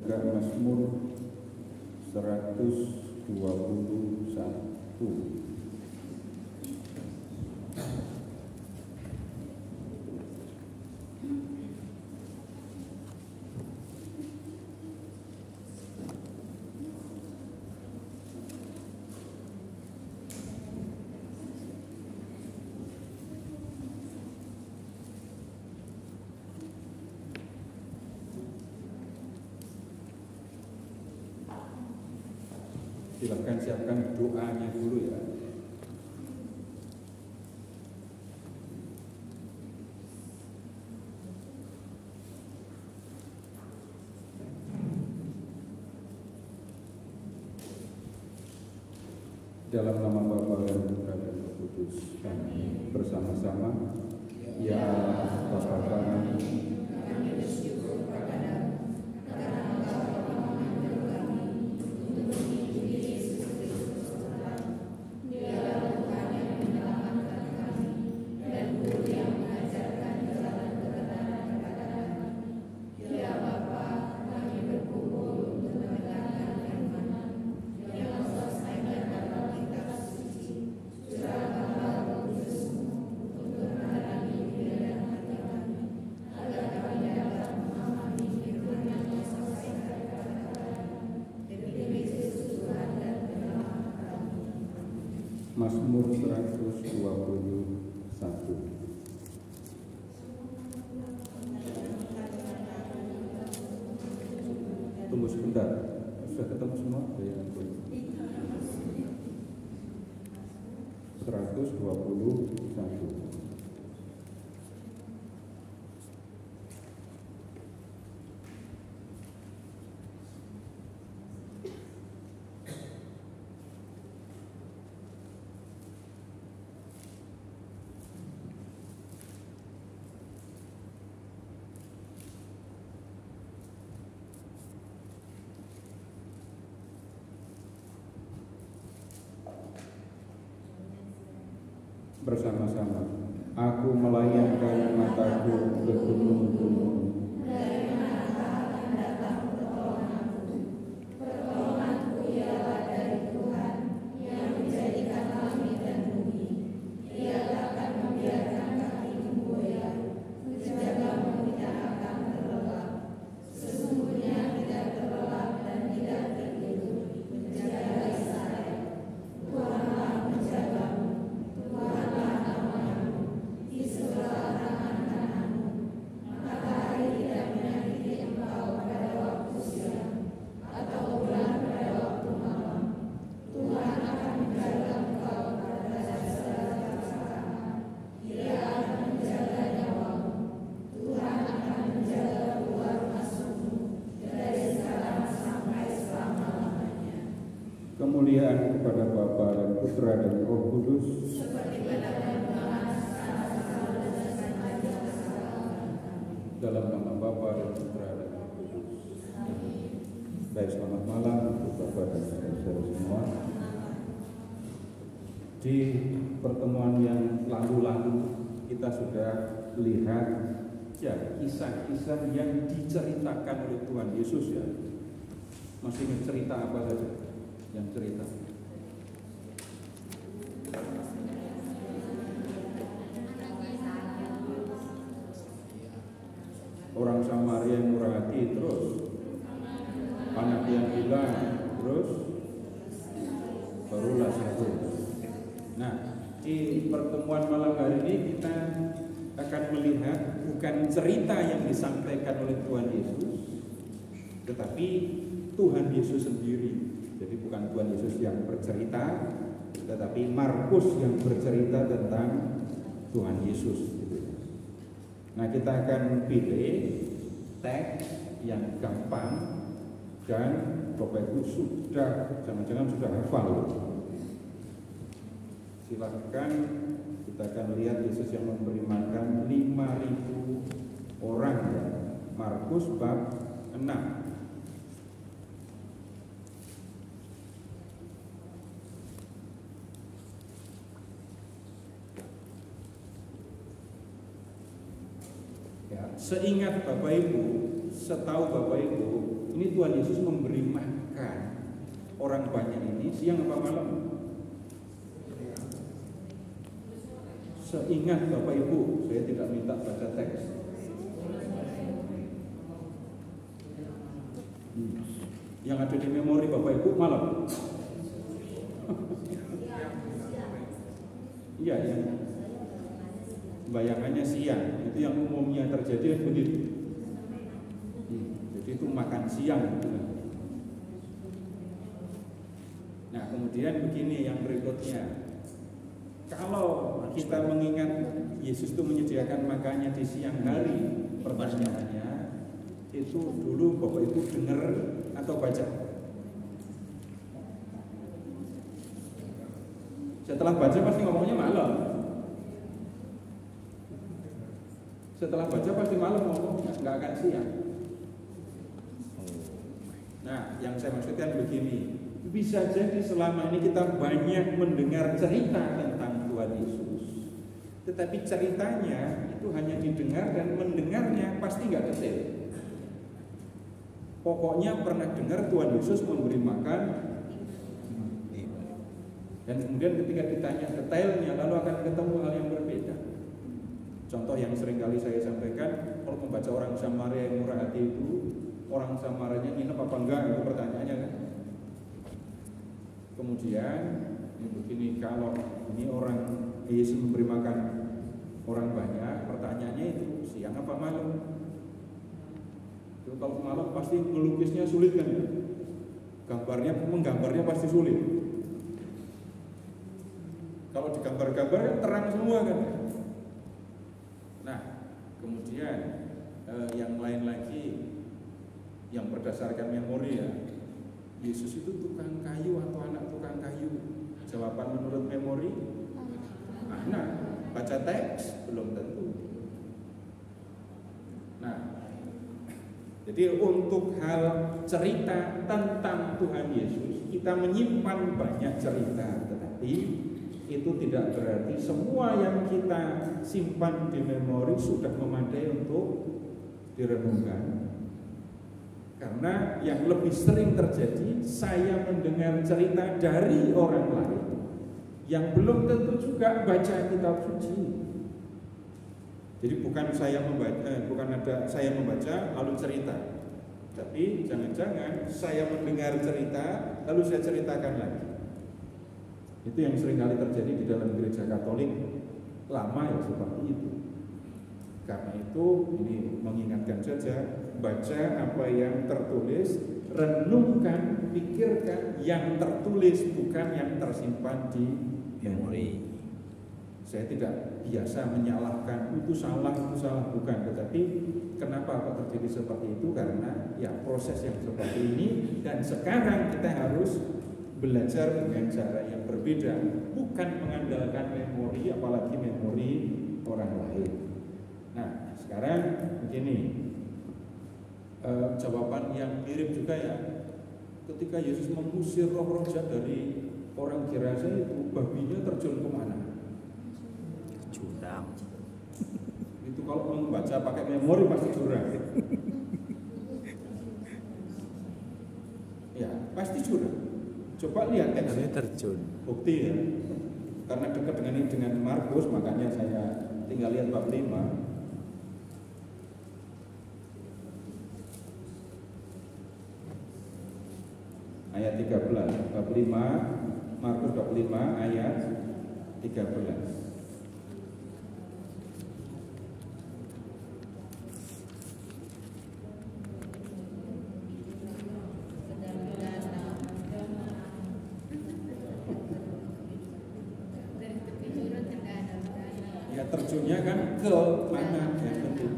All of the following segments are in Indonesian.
juga Mazmur 121. Silakan siapkan doanya dulu ya. Dalam nama Bapa dan Putra dan Roh Kudus, kami bersama-sama, ya Bapa kami, Mazmur 121. Tunggu sebentar, sudah ketemu semua? Ya, 121. Bersama-sama, aku melayangkan mataku ke gunung-gunung. Kemuliaan kepada Bapa dan Putra dan Roh Kudus, dalam nama Bapa dan Putra dan Roh Kudus. Baik, selamat malam untuk Bapak dan saudara semua. Di pertemuan yang lalu-lalu kita sudah lihat ya kisah-kisah yang diceritakan oleh Tuhan Yesus ya. Masih ingat cerita apa saja? Yang cerita orang Samaria yang murah hati, terus anak yang hilang, terus baru Lazarus. Nah, di pertemuan malam hari ini kita akan melihat bukan cerita yang disampaikan oleh Tuhan Yesus, tetapi Tuhan Yesus sendiri. Jadi bukan Tuhan Yesus yang bercerita, tetapi Markus yang bercerita tentang Tuhan Yesus. Nah, kita akan pilih teks yang gampang dan Bapak Ibu sudah, jangan-jangan sudah hafal. Silakan, kita akan lihat Yesus yang memberi makan 5.000 orang ya. Markus bab 6. Seingat Bapak Ibu, setahu Bapak Ibu, ini Tuhan Yesus memberi makan orang banyak ini siang apa malam? Seingat Bapak Ibu, saya tidak minta baca teks. Yang ada di memori Bapak Ibu malam. Iya, yang bayangannya siang, itu yang umumnya terjadi begitu. Jadi itu makan siang. Nah, kemudian begini yang berikutnya. Kalau kita mengingat Yesus itu menyediakan makannya di siang hari, pertanyaannya itu dulu Bapak Ibu dengar atau baca? Setelah baca pasti ngomongnya malam. Setelah baca pasti malam ngomongnya, nggak akan siang. Nah, yang saya maksudkan begini, bisa jadi selama ini kita banyak mendengar cerita tentang Tuhan Yesus, tetapi ceritanya itu hanya didengar dan mendengarnya pasti nggak detail. Pokoknya pernah dengar Tuhan Yesus memberi makan, dan kemudian ketika ditanya detailnya lalu akan ketemu hal yang berbeda. Contoh yang sering kali saya sampaikan, kalau membaca orang Samaria yang murah hati itu, orang Samaranya nginep apa enggak, itu pertanyaannya kan. Kemudian begini, kalau ini orang Yesus memberi makan orang banyak, pertanyaannya itu siang apa malam? Itu kalau malam pasti melukisnya sulit kan ya? Menggambarnya pasti sulit. Kalau digambar-gambar kan terang semua kan. Nah, kemudian yang lain lagi yang berdasarkan memori ya, Yesus itu tukang kayu atau anak tukang kayu? Jawaban menurut memori, anak. Baca teks belum tentu. Nah, jadi untuk hal cerita tentang Tuhan Yesus kita menyimpan banyak cerita, tetapi itu tidak berarti semua yang kita simpan di memori sudah memadai untuk direnungkan. Karena yang lebih sering terjadi, saya mendengar cerita dari orang lain yang belum tentu juga baca kitab suci. Jadi bukan saya membaca lalu cerita, tapi jangan-jangan saya mendengar cerita lalu saya ceritakan lagi. Itu yang sering kali terjadi di dalam gereja Katolik lama ya, seperti itu. Karena itu ini mengingatkan saja, baca apa yang tertulis, renungkan, pikirkan yang tertulis, bukan yang tersimpan di memori. Saya tidak biasa menyalahkan itu salah, bukan. Tetapi kenapa kok terjadi seperti itu? Karena ya proses yang seperti ini, dan sekarang kita harus belajar dengan cara yang berbeda, bukan mengandalkan memori, apalagi memori orang lain. Nah, sekarang begini, jawaban yang mirip juga ya. Ketika Yesus mengusir roh-roh jahat dari orang Gerasa itu, babinya terjun kemana? Jurang. Itu kalau membaca pakai memori pasti jurang. Ya, pasti jurang. Coba lihat teksnya, terjun. Bukti ya. Karena dekat dengan Markus, makanya saya tinggal lihat bab 5. Ayat 13, bab 5, Markus bab 5 ayat 13. Ya terjunnya kan ke mana ya, betul.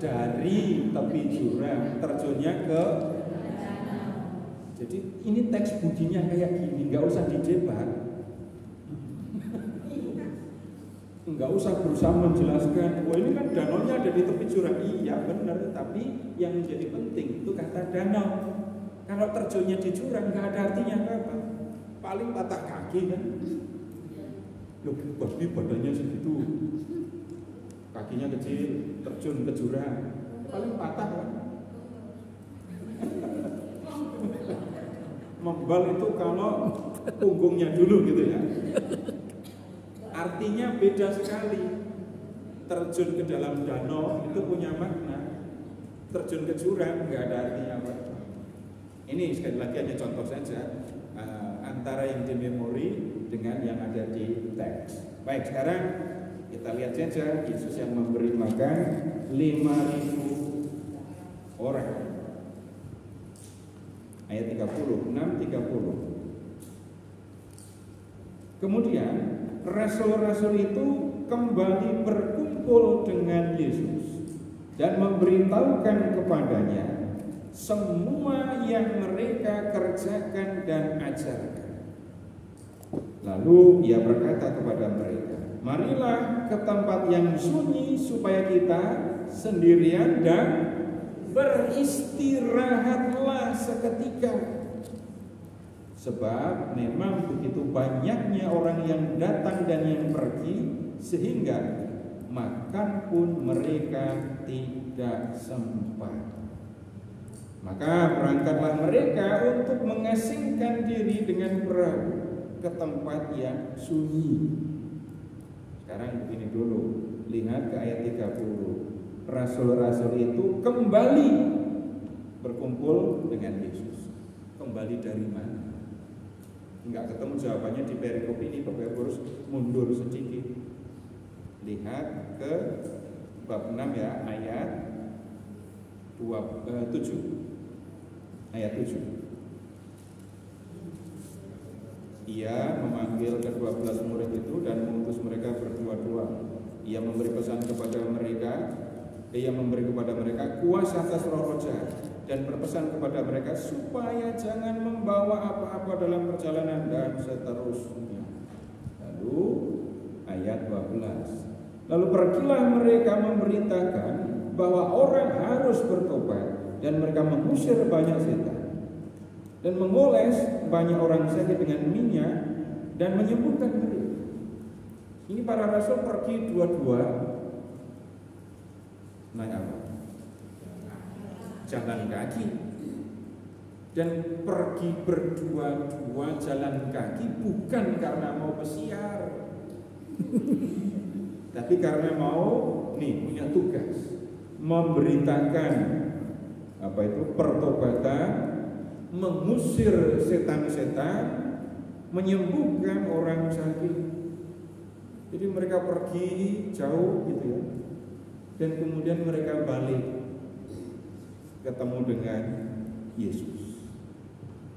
Dari tepi jurang, terjunnya ke. Jadi ini teks bunyinya kayak gini, nggak usah dijebak, nggak usah berusaha menjelaskan. Oh ini kan danaunya ada di tepi jurang, iya benar. Tapi yang menjadi penting itu kata danau. Kalau terjunnya di jurang nggak ada artinya apa. Paling patah kaki kan. Loh, babi badannya segitu, kakinya kecil, terjun ke jurang. paling patah kan. Membal itu kalau punggungnya dulu gitu ya. Artinya beda sekali. Terjun ke dalam danau itu punya makna. Terjun ke jurang nggak ada artinya apa. Ini sekali lagi hanya contoh saja antara yang di memori dengan yang ada di teks. Baik, sekarang kita lihat saja Yesus yang memberi makan 5.000 orang. Ayat 30, 6:30. Kemudian rasul-rasul itu kembali berkumpul dengan Yesus dan memberitahukan kepadanya semua yang mereka kerjakan dan ajarkan. Lalu ia berkata kepada mereka, marilah ke tempat yang sunyi supaya kita sendirian dan beristirahatlah seketika. Sebab memang begitu banyaknya orang yang datang dan yang pergi, sehingga makan pun mereka tidak sempat. Maka berangkatlah mereka untuk mengasingkan diri dengan perahu ke tempat yang sunyi. Sekarang begini dulu, lihat ke ayat 30. Rasul-rasul itu kembali berkumpul dengan Yesus. Kembali dari mana? Enggak ketemu jawabannya di perikop ini, Bapak harus mundur sedikit. Lihat ke bab 6 ya, ayat 7. Ayat 7. Ia memanggil ke-12 murid itu dan mengutus mereka berdua-dua. Ia memberi pesan kepada mereka, ia memberi kepada mereka kuasa atas roh-roh jahat dan berpesan kepada mereka supaya jangan membawa apa-apa dalam perjalanan dan seterusnya. Lalu ayat 12. Lalu pergilah mereka memberitakan bahwa orang harus bertobat dan mereka mengusir banyak setan dan mengoles banyak orang sakit dengan minyak dan menyembuhkan mereka. Ini para rasul pergi dua-dua naik apa? Jalan kaki. Dan pergi berdua-dua jalan kaki bukan karena mau pesiar, tapi karena mau punya tugas memberitakan apa itu pertobatan, mengusir setan-setan, menyembuhkan orang sakit. Jadi mereka pergi jauh gitu ya. Dan kemudian mereka balik ketemu dengan Yesus.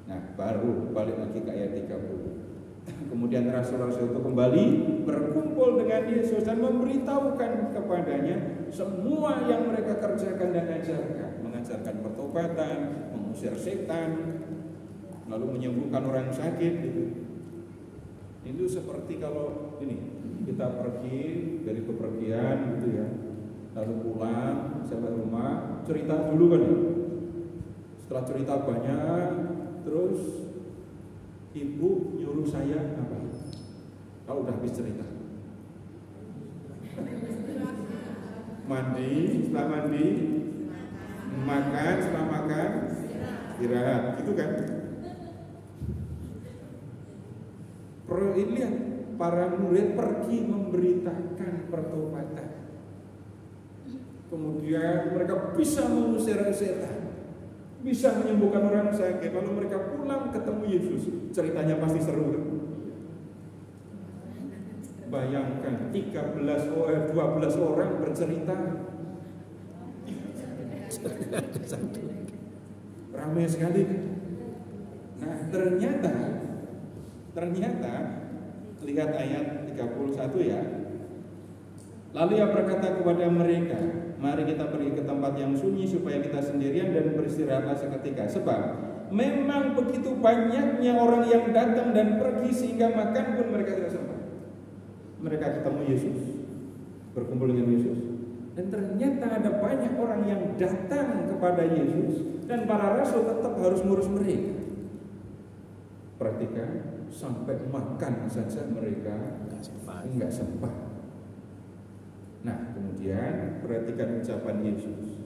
Nah, baru balik lagi ke ayat 30. Kemudian rasul-rasul itu kembali berkumpul dengan Yesus dan memberitahukan kepadanya semua yang mereka kerjakan dan ajarkan. Mengajarkan pertobatan, mengusir setan, lalu menyembuhkan orang sakit gitu. Itu seperti kalau ini kita pergi dari bepergian gitu ya, lalu pulang sampai rumah cerita dulu kan ya. Setelah cerita banyak, terus ibu nyuruh saya apa? Kalau udah habis cerita, mandi, setelah mandi, makan, setelah makan, istirahat, gitu kan? Ini lihat, para murid pergi memberitakan pertobatan. Kemudian mereka bisa mengusir setan, bisa menyembuhkan orang sakit. Lalu mereka pulang ketemu Yesus. Ceritanya pasti seru. Bayangkan 12 orang bercerita. Ramai sekali. Nah, ternyata lihat ayat 31 ya. Lalu ia berkata kepada mereka, mari kita pergi ke tempat yang sunyi supaya kita sendirian dan beristirahatlah seketika. Sebab memang begitu banyaknya orang yang datang dan pergi sehingga makan pun mereka tidak sempat. Mereka ketemu Yesus, berkumpul dengan Yesus, dan ternyata ada banyak orang yang datang kepada Yesus dan para rasul tetap harus ngurus mereka. Perhatikan, sampai makan saja mereka enggak sempat. Nah, kemudian perhatikan ucapan Yesus.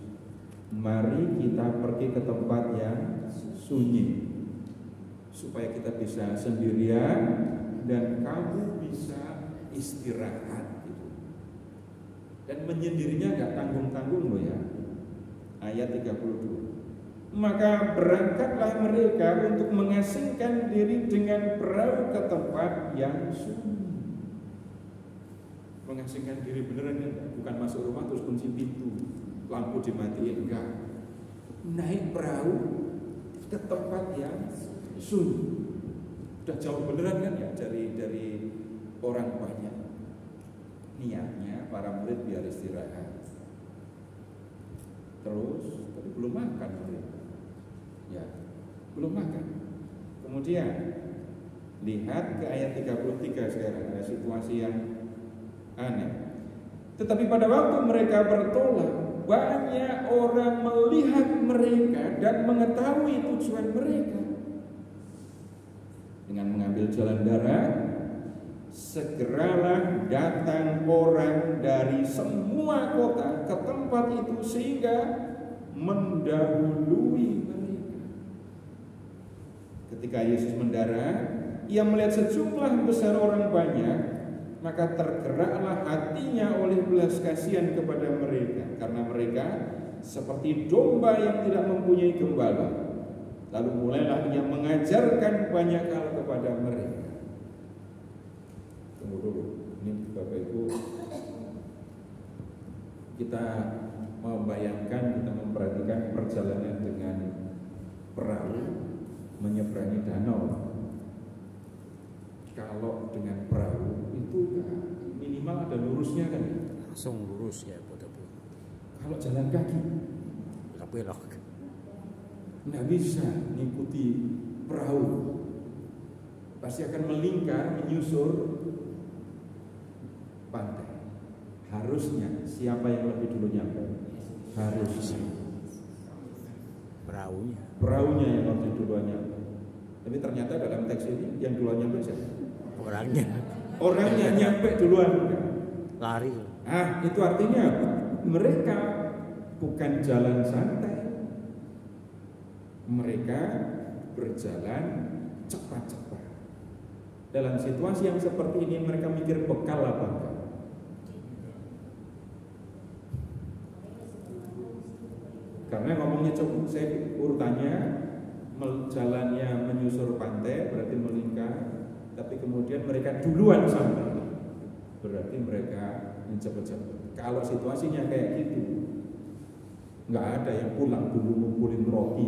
mari kita pergi ke tempat yang sunyi supaya kita bisa sendirian dan kamu bisa istirahat gitu. Dan menyendirinya gak tanggung-tanggung loh ya. Ayat 32. Maka berangkatlah mereka untuk mengasingkan diri dengan perahu ke tempat yang sunyi. Mengasingkan diri beneran kan? Bukan masuk rumah terus kunci pintu, lampu dimatiin, enggak. Naik perahu ke tempat yang sunyi. Udah jauh beneran kan ya dari orang banyak. Niatnya para murid biar istirahat. Terus tapi belum makan mereka. Ya, belum makan. Kemudian lihat ke ayat 33 sekarang, ada situasi yang aneh. Tetapi pada waktu mereka bertolak, banyak orang melihat mereka dan mengetahui tujuan mereka. Dengan mengambil jalan darat, segeralah datang orang dari semua kota ke tempat itu sehingga mendahului mereka. Ketika Yesus mendarat, ia melihat sejumlah besar orang banyak, maka tergeraklah hatinya oleh belas kasihan kepada mereka, karena mereka seperti domba yang tidak mempunyai gembala. Lalu mulailah ia mengajarkan banyak hal kepada mereka. Tunggu dulu, ini Bapak Ibu, kita membayangkan, kita memperhatikan perjalanan dengan perahu menyeberangi danau. Kalau dengan perahu itu ya, minimal ada lurusnya kan? Langsung lurus ya, betul-betul. Kalau jalan kaki, belok. nggak bisa mengikuti perahu, pasti akan melingkar menyusur pantai. Harusnya siapa yang lebih dulu nyampe? Harusnya perahunya yang lebih dulu nyampe. Tapi ternyata dalam teks ini yang duluan nyampe siapa? Orangnya nyampe duluan. Lari. Itu artinya apa? Mereka bukan jalan santai. Mereka berjalan cepat-cepat. Dalam situasi yang seperti ini mereka mikir bekal apa enggak? Karena ngomongnya coba saya urutannya, jalannya menyusur pantai berarti melingkar, tapi kemudian mereka duluan sampai, berarti mereka cepat-cepat. Kalau situasinya kayak gitu, nggak ada yang pulang dulu ngumpulin roti.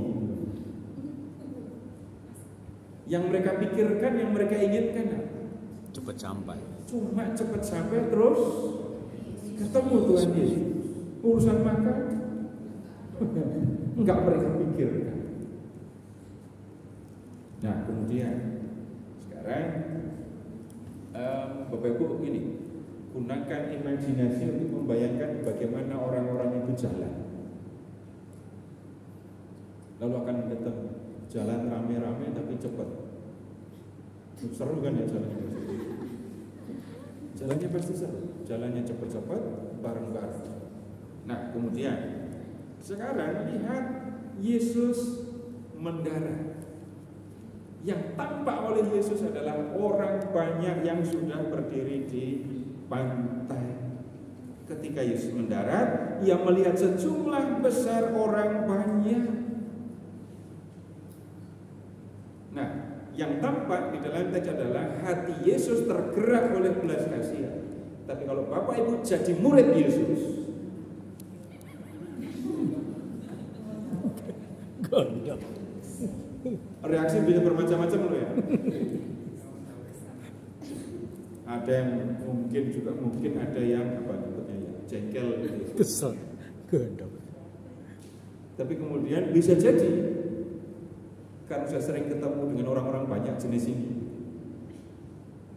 Yang mereka pikirkan, yang mereka inginkan cepat sampai. Cuma cepat sampai terus ketemu Tuhan Yesus. Urusan makan enggak mereka pikirkan. Nah kemudian sekarang Bapak Ibu ini gunakan imajinasi untuk membayangkan bagaimana orang-orang itu jalan. Lalu akan datang jalan rame-rame tapi cepat. Seru kan ya jalannya? Jalannya pasti seru. Jalannya cepat-cepat, bareng-bareng. Nah kemudian sekarang lihat Yesus mendarat. Yang tampak oleh Yesus adalah orang banyak yang sudah berdiri di pantai. Ketika Yesus mendarat, ia melihat sejumlah besar orang banyak. Nah, yang tampak di dalam teks adalah hati Yesus tergerak oleh belas kasihan. Tapi kalau Bapak Ibu jadi murid Yesus, reaksi bisa bermacam-macam loh ya. Ada yang mungkin ada yang apa namanya ya, jengkel gitu. Kesel. Gondok. Tapi kemudian bisa jadi karena saya sering ketemu dengan orang-orang banyak jenis ini,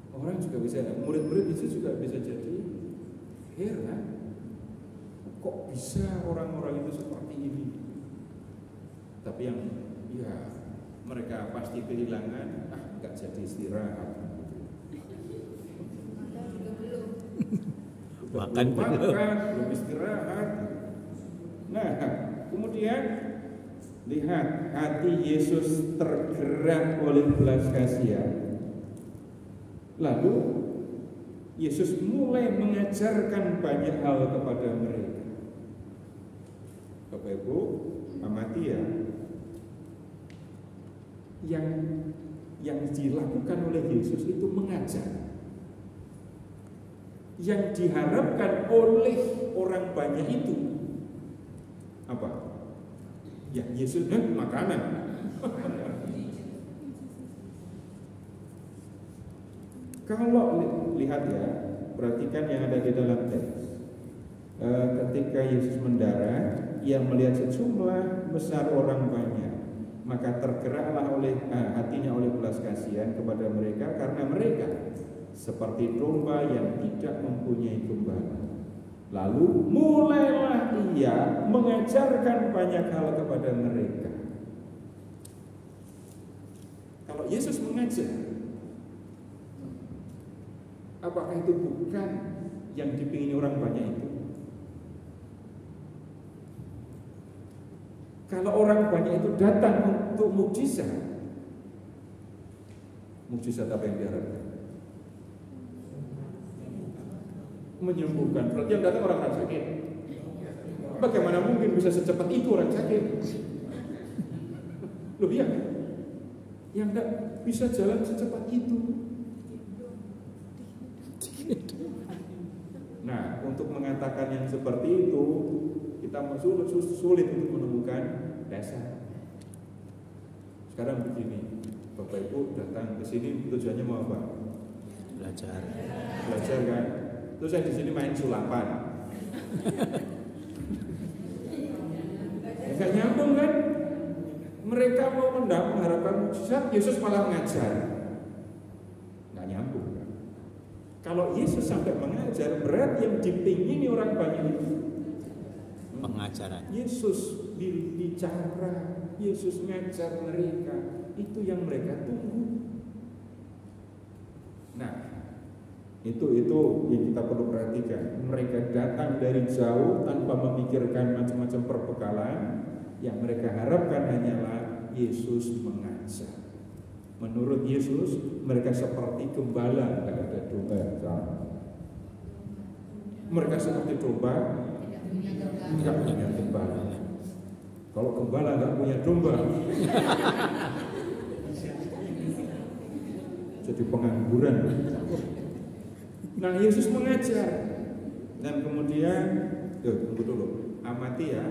orang juga bisa, murid-murid itu juga bisa jadi heran, kok bisa orang-orang itu seperti ini. Tapi yang ya mereka pasti kehilangan, nggak jadi istirahat. Makan belum istirahat. Nah, kemudian kemudian lihat hati Yesus tergerak oleh belas kasihan. Lalu Yesus mulai mengajarkan banyak hal kepada mereka. Bapak Ibu, amati ya, yang dilakukan oleh Yesus itu mengajar. Yang diharapkan oleh orang banyak itu apa? Ya Yesus makanan. Kalau lihat ya, perhatikan yang ada di dalam teks. Ketika Yesus mendarat, ia melihat sejumlah besar orang banyak, maka tergeraklah hatinya oleh belas kasihan kepada mereka, karena mereka seperti domba yang tidak mempunyai gembala. Lalu mulailah ia mengajarkan banyak hal kepada mereka. Kalau Yesus mengajar, apakah itu bukan yang dipingini orang banyak itu? Kalau orang banyak itu datang untuk mukjizat apa yang diharapkan? Menyembuhkan. Berarti yang datang orang sakit. Bagaimana mungkin bisa secepat itu orang sakit? Loh iya, yang tidak bisa jalan secepat itu. Nah, untuk mengatakan yang seperti itu, kita sulit untuk menemukan dasar. Sekarang begini, Bapak Ibu datang ke sini tujuannya mau apa? Belajar kan? Terus saya di sini main sulapan. Enggak nyambung kan? Mereka mau mengharapkan mukjizat, Yesus malah mengajar. Enggak nyambung kan? Kalau Yesus sampai mengajar, berat yang dipingini orang banyak itu pengajaran. Yesus bicara, Yesus ngajar mereka, itu yang mereka tunggu. Nah, itu yang kita perlu perhatikan. Mereka datang dari jauh tanpa memikirkan macam-macam perbekalan. Yang mereka harapkan hanyalah Yesus mengajar. Menurut Yesus, mereka seperti gembala, tidak ada domba. Mereka seperti domba, tidak punya gembala. Kalau gembala nggak punya domba, jadi pengangguran. Nah, Yesus mengajar, dan kemudian, tunggu dulu, amati ya,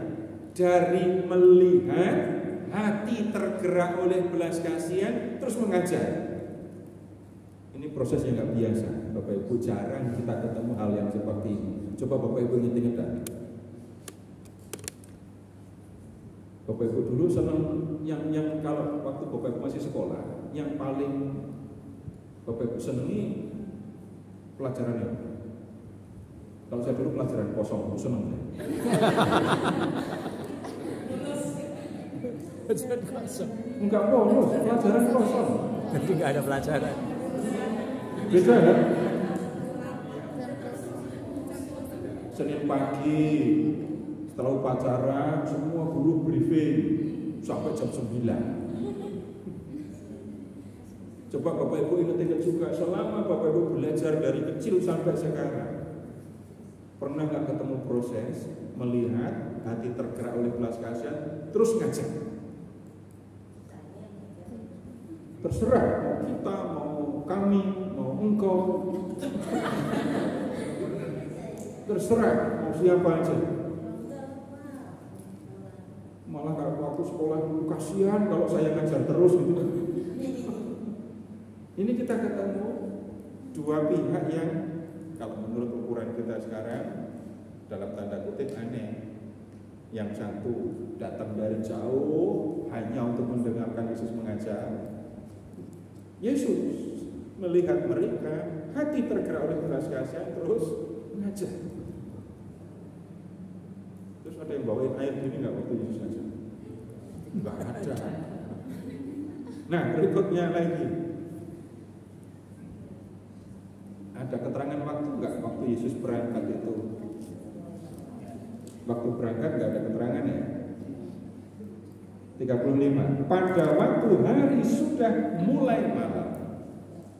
dari melihat hati tergerak oleh belas kasihan, terus mengajar. Ini proses yang nggak biasa, Bapak Ibu. Jarang kita ketemu hal yang seperti ini. Coba Bapak Ibu ingat-ingat. Bapak Ibu dulu senang yang kalau waktu Bapak Ibu masih sekolah, yang paling Bapak Ibu senangi pelajarannya. Kalau saya dulu pelajaran kosong, senang saya. Pelajaran kosong. Enggak bonus, pelajaran kosong. Jadi nggak ada pelajaran. Beda kan? Senin pagi setelah upacara semua guru briefing sampai jam 9. Coba Bapak Ibu ingat-ingat juga, selama Bapak Ibu belajar dari kecil sampai sekarang, pernah nggak ketemu proses melihat hati tergerak oleh belas kasihan terus ngajar? Terserah mau kita, mau kami, mau engkau, terserah mau siapa aja. Malah kalau waktu sekolah dulu kasihan kalau saya ngajar terus gitu. Ini kita ketemu dua pihak yang kalau menurut ukuran kita sekarang dalam tanda kutip aneh. Yang satu datang dari jauh hanya untuk mendengarkan Yesus mengajar. Yesus melihat mereka, hati tergerak oleh belas kasihan, terus mengajar. Terus ada yang bawain air ini nggak waktu Yesus ngajar? Nggak ada. Nah, berikutnya lagi, ada keterangan waktu nggak waktu Yesus berangkat itu? Waktu berangkat nggak ada keterangan ya? 35. Pada waktu hari sudah mulai malam,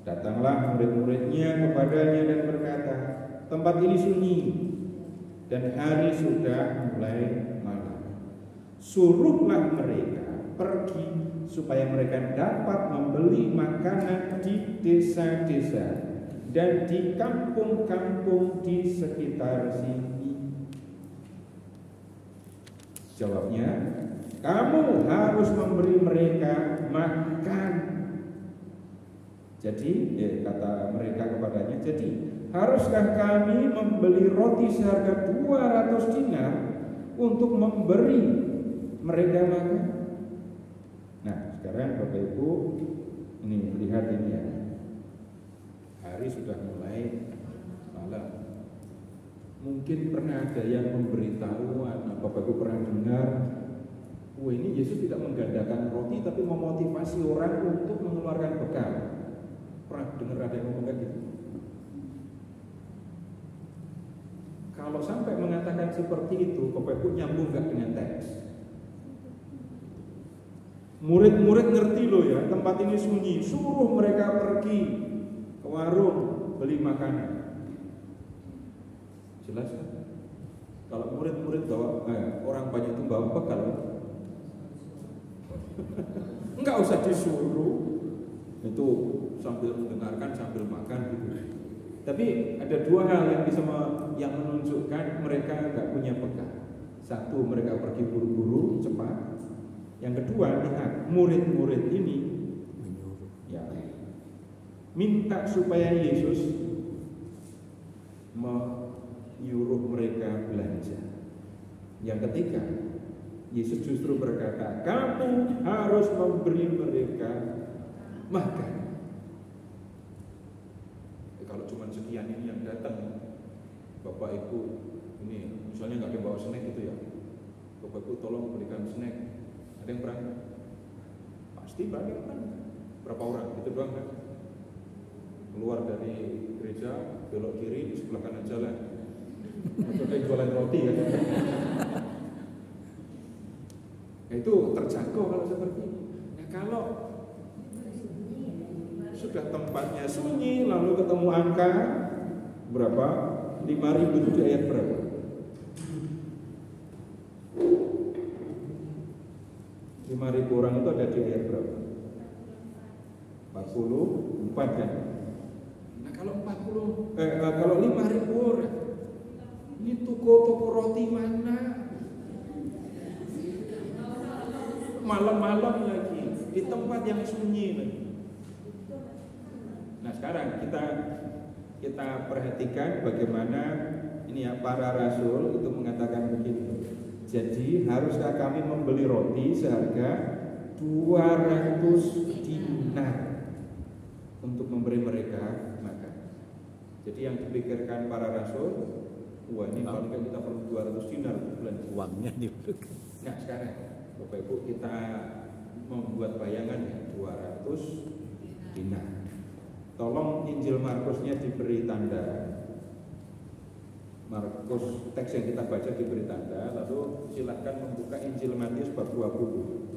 datanglah murid-muridnya kepadanya dan berkata, tempat ini sunyi dan hari sudah mulai malam. Suruhlah mereka pergi supaya mereka dapat membeli makanan di desa-desa dan di kampung-kampung di sekitar sini. Jawabnya, kamu harus memberi mereka makan. Jadi, kata mereka kepadanya, jadi haruskah kami membeli roti seharga 200 dinar untuk memberi mereka makan? Nah, sekarang Bapak Ibu, ini lihat ini ya. Hari sudah mulai malam. Mungkin pernah ada yang memberitahu, Bapak Ibu pernah dengar, ini Yesus tidak menggandakan roti tapi memotivasi orang untuk mengeluarkan bekal. Pernah dengar ada yang ngomong kayak gitu? Kalau sampai mengatakan seperti itu, Bapak Ibu nyambung nggak dengan teks? Murid-murid ngerti loh ya, tempat ini sunyi, suruh mereka pergi ke warung beli makanan. Jelas kan? Kalau murid-murid bawa, orang banyak itu bawa bekal, enggak usah disuruh, itu sambil mendengarkan sambil makan gitu. Tapi ada dua hal yang bisa yang menunjukkan mereka enggak punya bekal. Satu, mereka pergi buru-buru cepat. Yang kedua, lihat murid-murid ini ya minta supaya Yesus menyuruh mereka belanja. Yang ketiga, Yesus justru berkata, kamu harus memberi mereka makan. Kalau cuma sekian ini yang datang, Bapak Ibu ini misalnya nggak ada bawa snack gitu ya, Bapak Ibu tolong berikan snack. Ada yang berani? Pasti banyak kan? Berapa orang? Itu doang kan? Keluar dari gereja, belok kiri di sebelah kanan jalan. Itu ada yang jualan roti kan? Nah, itu terjangkau kalau seperti ini. Nah, kalau sudah tempatnya sunyi, lalu ketemu angka berapa? 5.000 itu di ayat berapa? 5.000 orang itu ada di ayat berapa? 44 kan? Nah kalau 5.000 orang, ini toko roti mana? Malam-malam lagi di tempat yang sunyi lagi. Nah sekarang kita perhatikan bagaimana ini ya para rasul itu mengatakan begini. Jadi haruskah kami membeli roti seharga 200 dinar untuk memberi mereka makan. Jadi yang dipikirkan para rasul, wah ini kalau kita perlu 200 dinar bulan uangnya diberikan. Nah sekarang Bapak Ibu kita membuat bayangan ya 200 dinar. Tolong Injil Markusnya diberi tanda. Markus teks yang kita baca diberi tanda, lalu silakan membuka Injil Matius bab 20.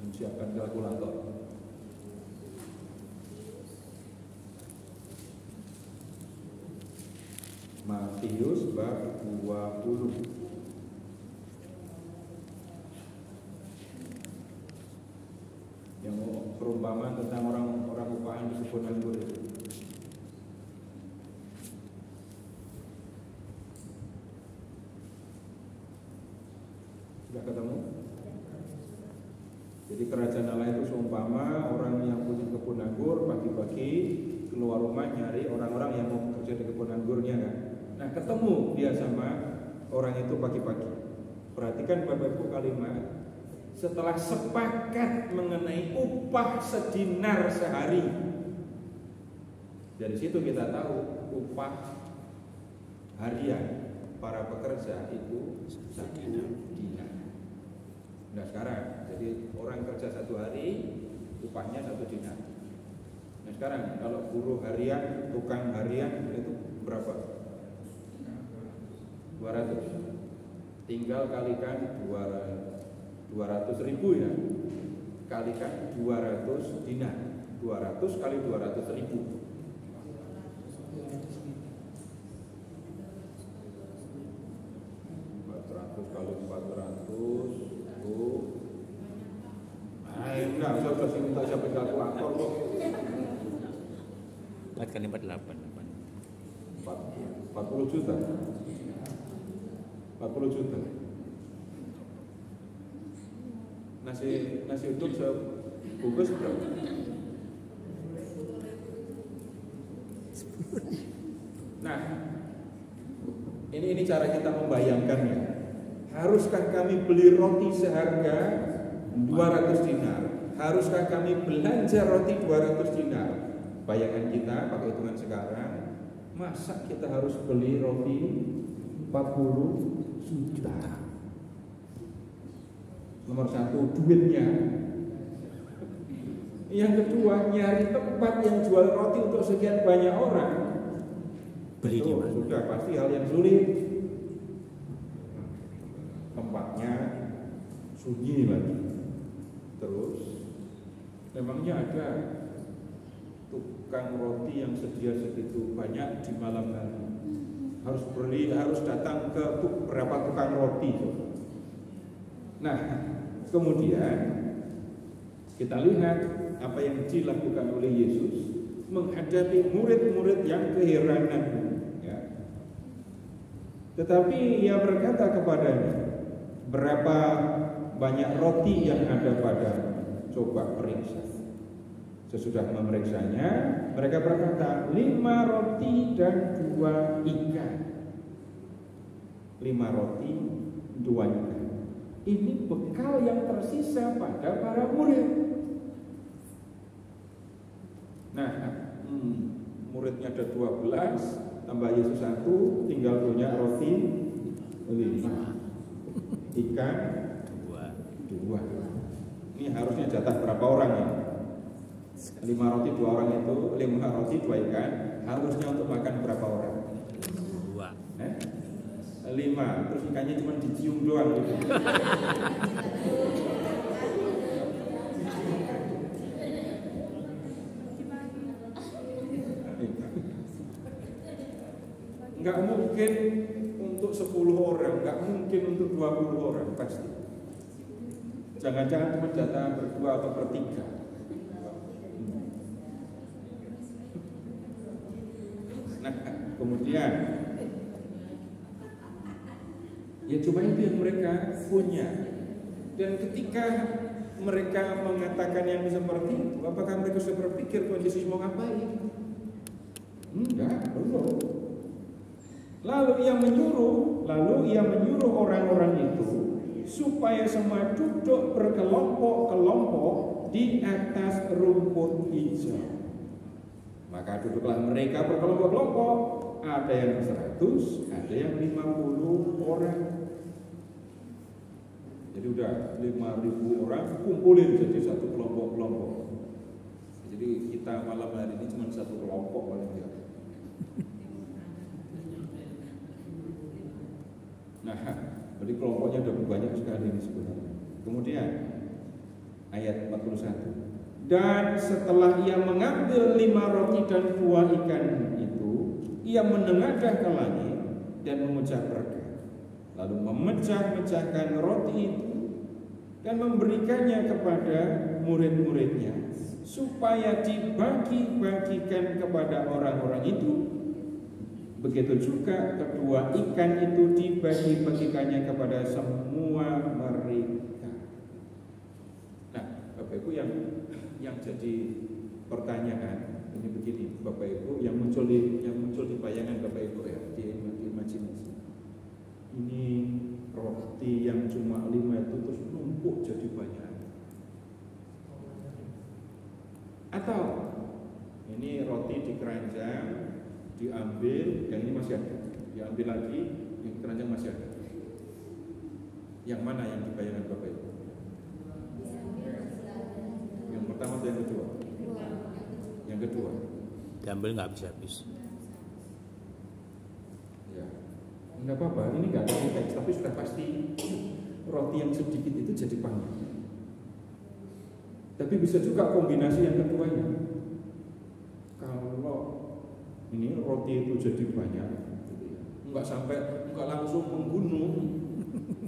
Menyiapkan kalkulator. Matius bab 20. Yang perumpamaan tentang orang upahan di kebun anggur itu. Sudah ketemu? Jadi kerajaan Allah itu seumpama orang yang punya kebun anggur pagi-pagi keluar rumah nyari orang-orang yang mau kerja di kebun anggurnya kan. Nah ketemu dia sama orang itu pagi-pagi. Perhatikan Bapak Ibu kalimat. Setelah sepakat mengenai upah sedinar sehari, dari situ kita tahu upah harian para pekerja itu 1 dinar. Nah sekarang, jadi orang kerja 1 hari, upahnya 1 dinar. Nah sekarang, kalau buruh harian, tukang harian itu berapa? 200. 3 tinggal kalikan 200.000 ya, kalikan 200 dinar, 200 kali 200.000. 400 kali 400 itu enggak, saya udah minta siapa kalkulator kok. 4 kali 4 8. 40 juta. 40 juta. Nasi uduk sebungkus berapa? Nah, ini cara kita membayangkannya. Haruskah kami beli roti seharga 200 dinar? Haruskah kami belanja roti 200 dinar? Bayangan kita pakai hitungan sekarang, masa kita harus beli roti 40 juta? Nomor satu, duitnya. Yang kedua, nyari tempat yang jual roti untuk sekian banyak orang. Beli di mana? Sudah pasti hal yang sulit. Tempatnya sunyi lagi. Terus memangnya ada tukang roti yang sedia segitu banyak di malam hari? Harus datang ke berapa tukang roti? Nah, kemudian kita lihat apa yang dilakukan oleh Yesus menghadapi murid-murid yang keheranan, ya. Tetapi ia berkata kepadanya, berapa banyak roti yang ada padamu? Coba periksa. Sesudah memeriksanya, mereka berkata, 5 roti dan 2 ikan. 5 roti, 2 ikan. Ini bekal yang tersisa pada para murid. Nah, muridnya ada 12, tambah Yesus 1, tinggal punya roti 5, ikan 2. Ini harusnya jatah berapa orang ya? 5 roti 2 orang itu, 5 roti 2 ikan, harusnya untuk makan berapa orang? 2. 5, terus ikannya cuma dicium doang gitu. Nggak mungkin untuk 10 orang, nggak mungkin untuk 20 orang pasti. Jangan-jangan cuma jatah berdua atau bertiga. Nah, kemudian ya cuma itu yang mereka punya. Dan ketika mereka mengatakan yang seperti itu, apakah mereka sudah berpikir Tuhan Yesus mau ngapain? Enggak, belum. Lalu ia menyuruh orang-orang itu supaya semua duduk berkelompok-kelompok di atas rumput hijau. Maka duduklah mereka berkelompok-kelompok. Ada yang 100, ada yang 50 orang. Jadi udah 5.000 orang kumpulin jadi satu kelompok-kelompok. Jadi kita malam hari ini cuma satu kelompok paling tidak. Nah, jadi kelompoknya udah banyak sekali ini sebenarnya. Kemudian ayat 41. Dan setelah ia mengambil 5 roti dan 2 ikan itu, ia menengadah ke langit dan mengucap berkat. Lalu memecah-mecahkan roti itu dan memberikannya kepada murid-muridnya supaya dibagi-bagikan kepada orang-orang itu. Begitu juga kedua ikan itu dibagi-bagikannya kepada semua mereka. Nah, Bapak Ibu yang jadi pertanyaan ini begini, Bapak Ibu yang muncul di bayangan Bapak Ibu ya, di imajinasi. Ini roti yang cuma 5 itu terus numpuk jadi banyak. Atau ini roti di keranjang diambil, yang ini masih ada, diambil lagi, yang keranjang masih ada. Yang mana yang di bayangan Bapak Ibu? Yang pertama atau yang kedua? Yang kedua. Diambil nggak habis-habis. Ya. Enggak apa-apa, ini enggak ada konteks, tapi sudah pasti roti yang sedikit itu jadi banyak. Tapi bisa juga kombinasi yang keduanya. Kalau ini roti itu jadi banyak, enggak langsung membunuh,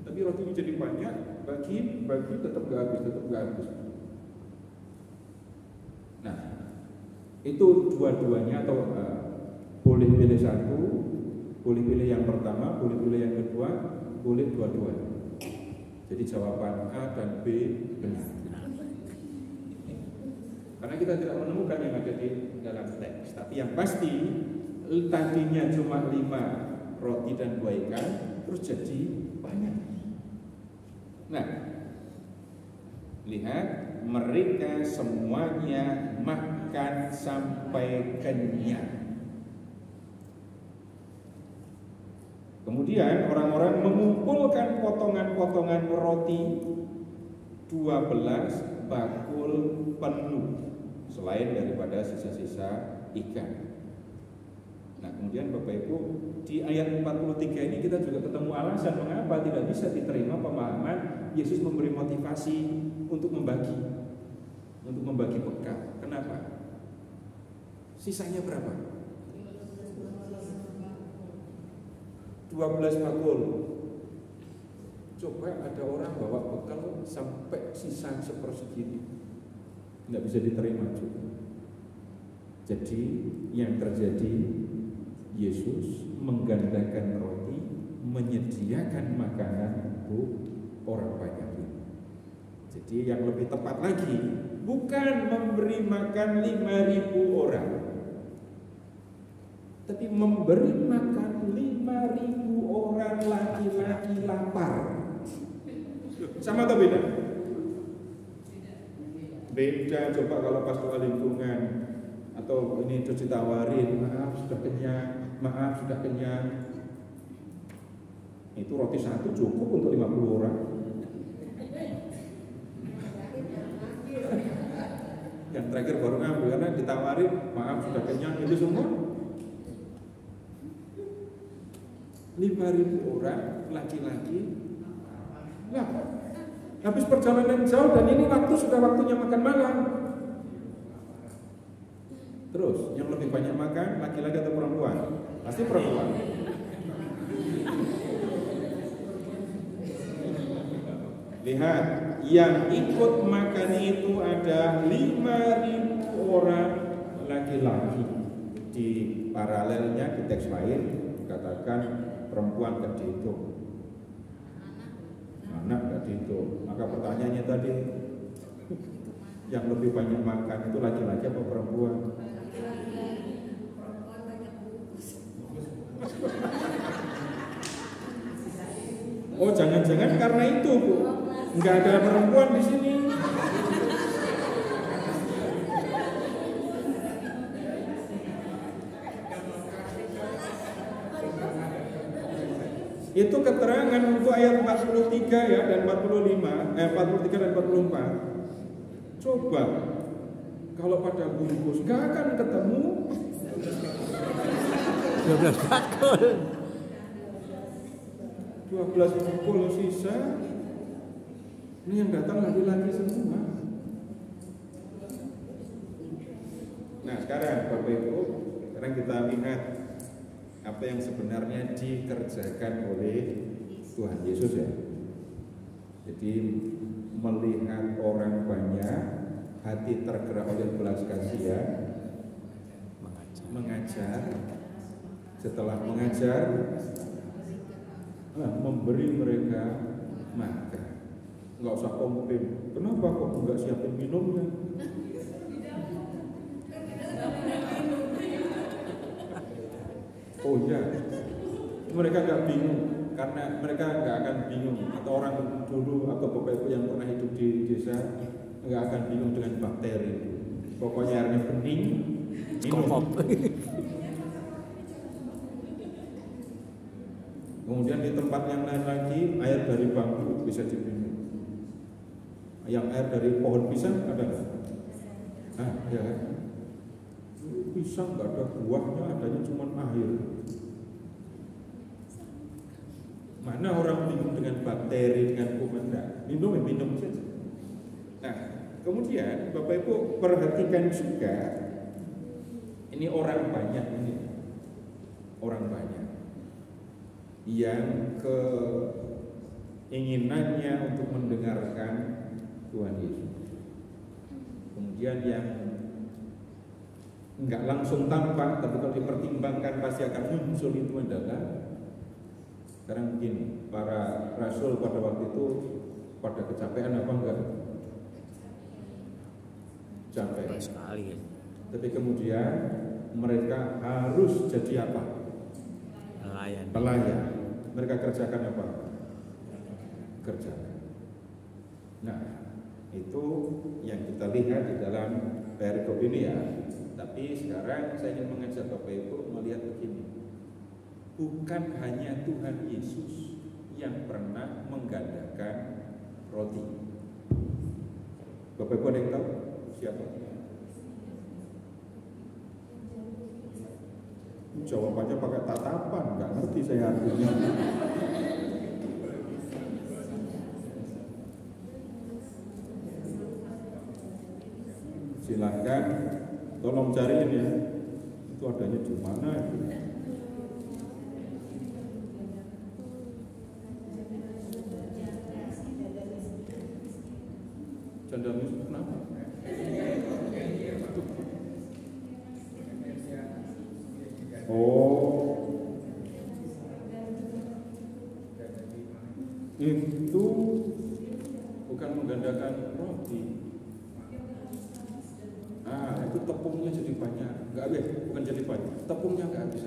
tapi roti itu jadi banyak, bagi tetap enggak habis. Nah, itu dua-duanya atau boleh pilih satu, boleh pilih yang pertama, boleh pilih yang kedua, boleh dua-duanya. Jadi jawaban A dan B benar. Karena kita tidak menemukan yang ada di dalam teks. Tapi yang pasti tadinya cuma 5 roti dan 2 ikan, terus jadi banyak. Nah, lihat, mereka semuanya makan sampai kenyang. Kemudian orang-orang mengumpulkan potongan-potongan roti 12 bakul penuh, selain daripada sisa-sisa ikan. Nah, kemudian Bapak Ibu, di ayat 43 ini kita juga ketemu alasan mengapa tidak bisa diterima pemahaman Yesus memberi motivasi untuk membagi bekal. Kenapa? Sisanya berapa? 12 bakul. Coba ada orang bawa bekal sampai sisa sepersegini, nggak bisa diterima juga. Jadi yang terjadi, Yesus menggandakan roti, menyediakan makanan untuk orang banyak ini. Jadi yang lebih tepat lagi, bukan memberi makan 5.000 orang, tapi memberi makan 5.000 orang laki-laki lapar. Sama atau beda? Beda. Coba kalau pas soal lingkungan atau ini terus ditawarin, maaf sudah kenyang. Itu roti satu cukup untuk 50 orang. Yang terakhir baru ngambil karena ditawarin, maaf sudah kenyang, itu semua 5.000 orang laki-laki lapar. Habis perjalanan jauh dan ini sudah waktunya makan malam. Terus yang lebih banyak makan laki-laki atau perempuan? Pasti perempuan. Lihat, yang ikut makan itu ada 5.000 orang laki-laki. Di paralelnya di teks lain dikatakan perempuan gak dihitung, anak gak dihitung. Maka pertanyaannya tadi, yang lebih banyak makan itu laki-laki apa perempuan? Oh, jangan-jangan karena itu, Bu. Nggak ada perempuan di sini. Itu keterangan untuk ayat 43 ya dan 43 dan 44. Coba kalau pada bungkus nggak akan ketemu 12 bakul. 12 bakul sisa. Ini yang datang laki-laki semua. Nah, sekarang Bapak Ibu, sekarang kita lihat apa yang sebenarnya dikerjakan oleh Tuhan Yesus ya. Jadi melihat orang banyak, hati tergerak oleh belas kasihan, mengajar. Setelah mengajar, memberi mereka makan. Nggak usah komplain, kenapa kok nggak siapin minumnya? Oh iya, mereka nggak bingung, karena mereka nggak akan bingung, atau orang dulu atau bapak ibu yang pernah hidup di desa nggak akan bingung dengan bakteri. Pokoknya airnya bening, minum. Kemudian di tempat yang lain lagi, air dari bambu bisa diminum. Yang air dari pohon pisang ada nggak? Ya. Pisang nggak ada buahnya, adanya cuma air. Mana orang bingung dengan bakteri, dengan kuman? Minum saja. Nah, kemudian Bapak Ibu perhatikan juga, ini orang banyak yang keinginannya untuk mendengarkan Tuhan Yesus. Kemudian yang enggak langsung tampak, tapi kalau dipertimbangkan pasti akan muncul itu adalah, sekarang begini, para rasul pada waktu itu pada kecapean apa enggak? Capek sekali. Tapi kemudian mereka harus jadi apa? Pelayan. Mereka kerjakan apa? Kerjakan. Nah, itu yang kita lihat di dalam perikop ini ya. Tapi sekarang saya ingin mengajak Bapak Ibu melihat begini. Bukan hanya Tuhan Yesus yang pernah menggandakan roti. Bapak Ibu ada yang tahu siapa? Jawabannya pakai tatapan, nggak ngerti saya artinya. Silakan, tolong cariin ya. Itu adanya di mana? Janda Yusuf kenapa? Oh, itu bukan menggandakan roti. Itu tepungnya jadi banyak, nggak habis, bukan jadi banyak, tepungnya nggak habis.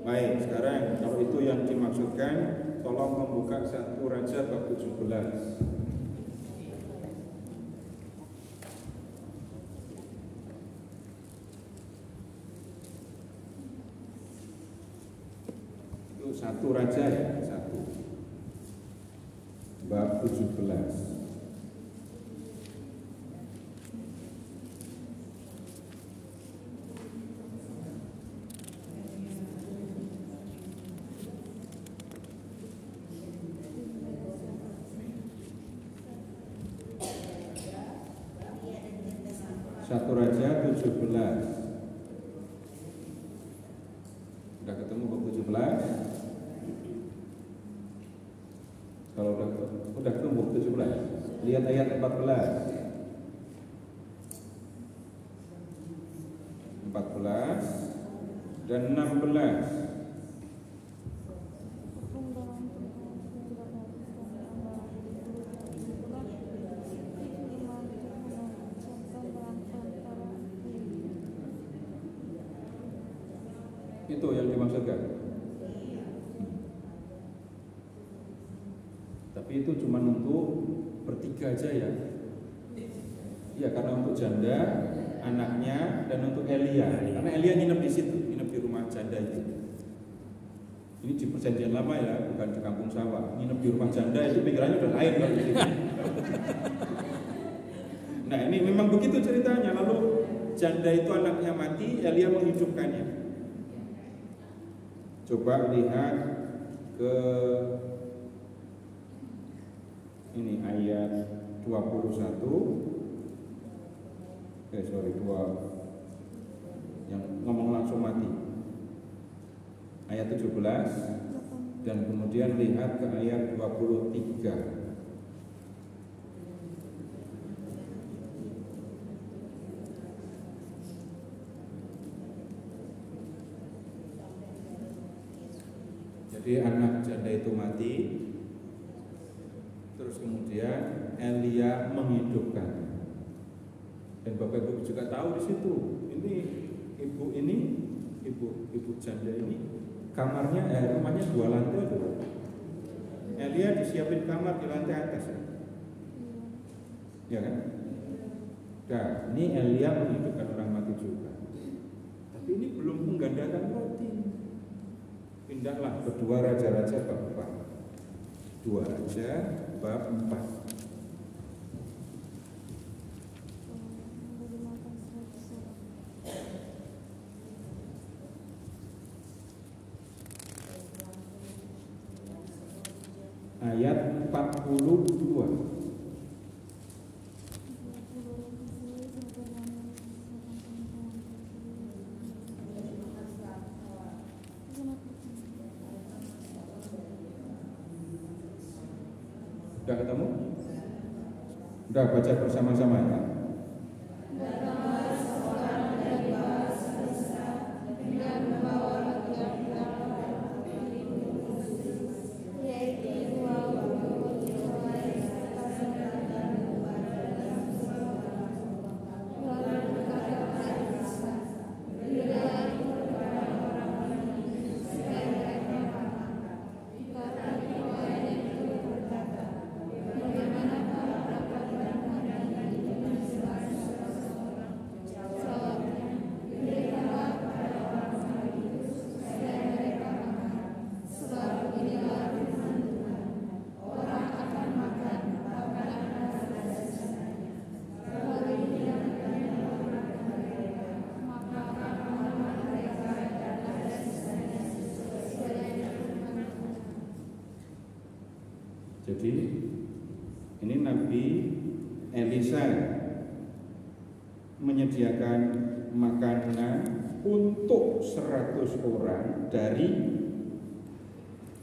Baik, sekarang kalau itu yang dimaksudkan, tolong membuka 1 Raja bab 17. Itu 1 Raja ya, 1 bab 17. Satu Raja 17. Udah ketemu bab 17? Kalau udah ketemu bab 17, lihat ayat 14 dan 16. Itu yang dimaksudkan. Tapi itu cuma untuk bertiga aja ya. Iya, karena untuk janda, anaknya, dan untuk Elia. Karena Elia nginep di situ, nginep di rumah janda itu. Ini di perjanjian lama ya, bukan di kampung sawah. Nginep di rumah janda itu pikirannya udah lain kalau di situ. Nah, ini memang begitu ceritanya. Lalu janda itu anaknya mati, Elia menghidupkannya. Coba lihat ke ini ayat 21. Yang ngomong langsung mati. Ayat 17 dan kemudian lihat ke ayat 23. Jadi anak janda itu mati, terus kemudian Elia menghidupkan. Dan Bapak Ibu juga tahu di situ, ibu janda ini kamarnya, rumahnya 2 lantai tuh. Elia disiapin kamar di lantai atas ya kan? Nah, ini Elia menghidupkan orang mati juga. Tapi ini belum menggandakan roti. Pindahlah ke 2 Raja-Raja bab 4. 2 Raja bab 4. ayat 42. Sudah ketemu? Sudah baca bersama-sama ya? Jadi ini Nabi Elisa menyediakan makanan untuk 100 orang dari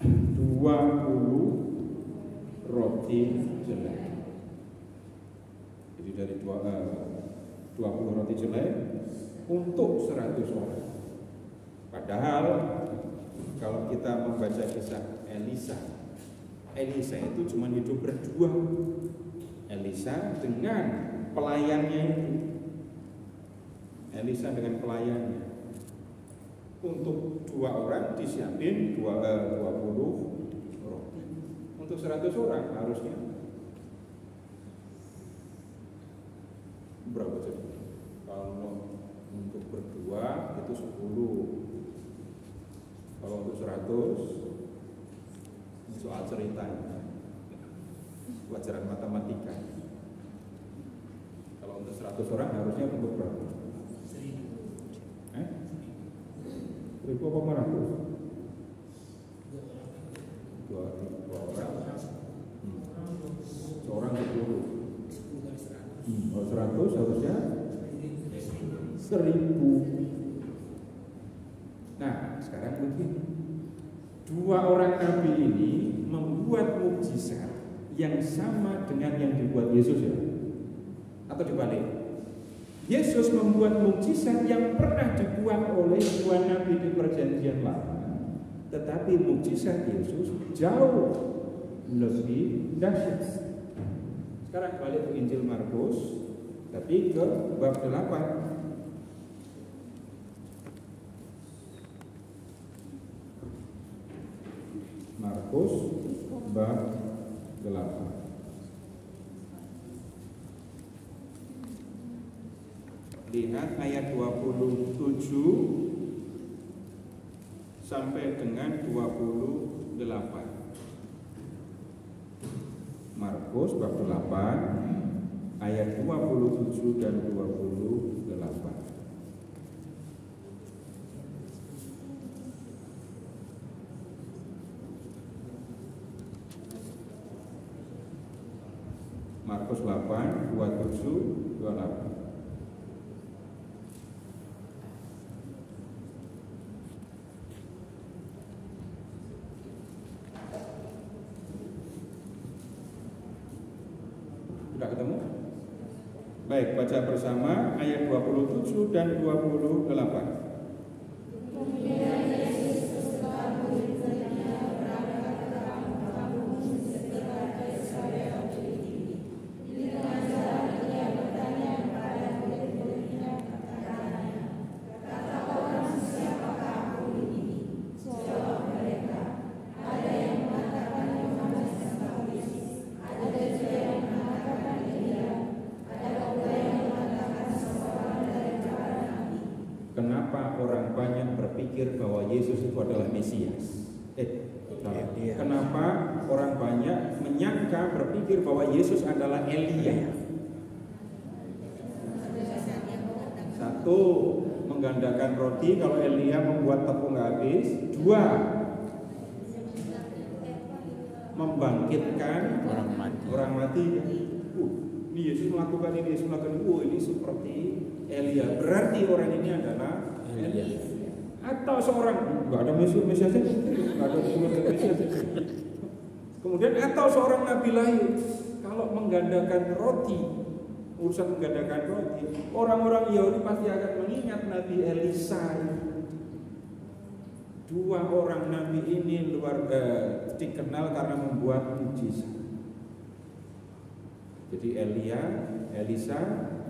20 roti jelek. Jadi dari 20 roti jelek untuk 100 orang. Padahal kalau kita membaca kisah Elisa itu cuma hidup berdua. Elisa dengan pelayannya itu. Elisa dengan pelayannya. Untuk 2 orang disiapin 20 roti. Untuk 100 orang harusnya berapa jadi? Kalau untuk berdua itu 10. Kalau untuk 100 soal ceritanya pelajaran matematika. Kalau untuk 100 orang harusnya untuk berapa? 1.000 apa 100? 2 orang. Seorang 10. Kalau 100 harusnya 1.000. Nah, sekarang begini. 2 orang nabi ini membuat mukjizat yang sama dengan yang dibuat Yesus ya? Atau dibalik? Yesus membuat mukjizat yang pernah dibuat oleh 2 nabi di perjanjian lama, tetapi mukjizat Yesus jauh lebih dahsyat. Sekarang balik ke Injil Markus, tapi ke bab 8. Markus bab 8. Lihat ayat 27 sampai dengan 28. Markus bab 8 ayat 27 dan 28. Markus 8, 27, 28. Sudah ketemu? Baik, baca bersama ayat 27 dan 28. Kenapa orang banyak berpikir bahwa Yesus itu adalah Mesias? Kenapa orang banyak menyangka berpikir bahwa Yesus adalah Elia? Satu, menggandakan roti kalau Elia membuat tepung habis. 2, membangkitkan orang mati. Ini Yesus melakukan ini, Yesus melakukan ini. Ini seperti Elia. Berarti orang ini adalah Elia. Atau seorang, nggak ada Mesiasnya, nggak ada Mesias. Kemudian atau seorang nabi lain, kalau menggandakan roti, urusan menggandakan roti, orang-orang Yahudi pasti akan mengingat Nabi Elisa. Dua orang nabi ini dikenal karena membuat mujizat. Jadi Elisa,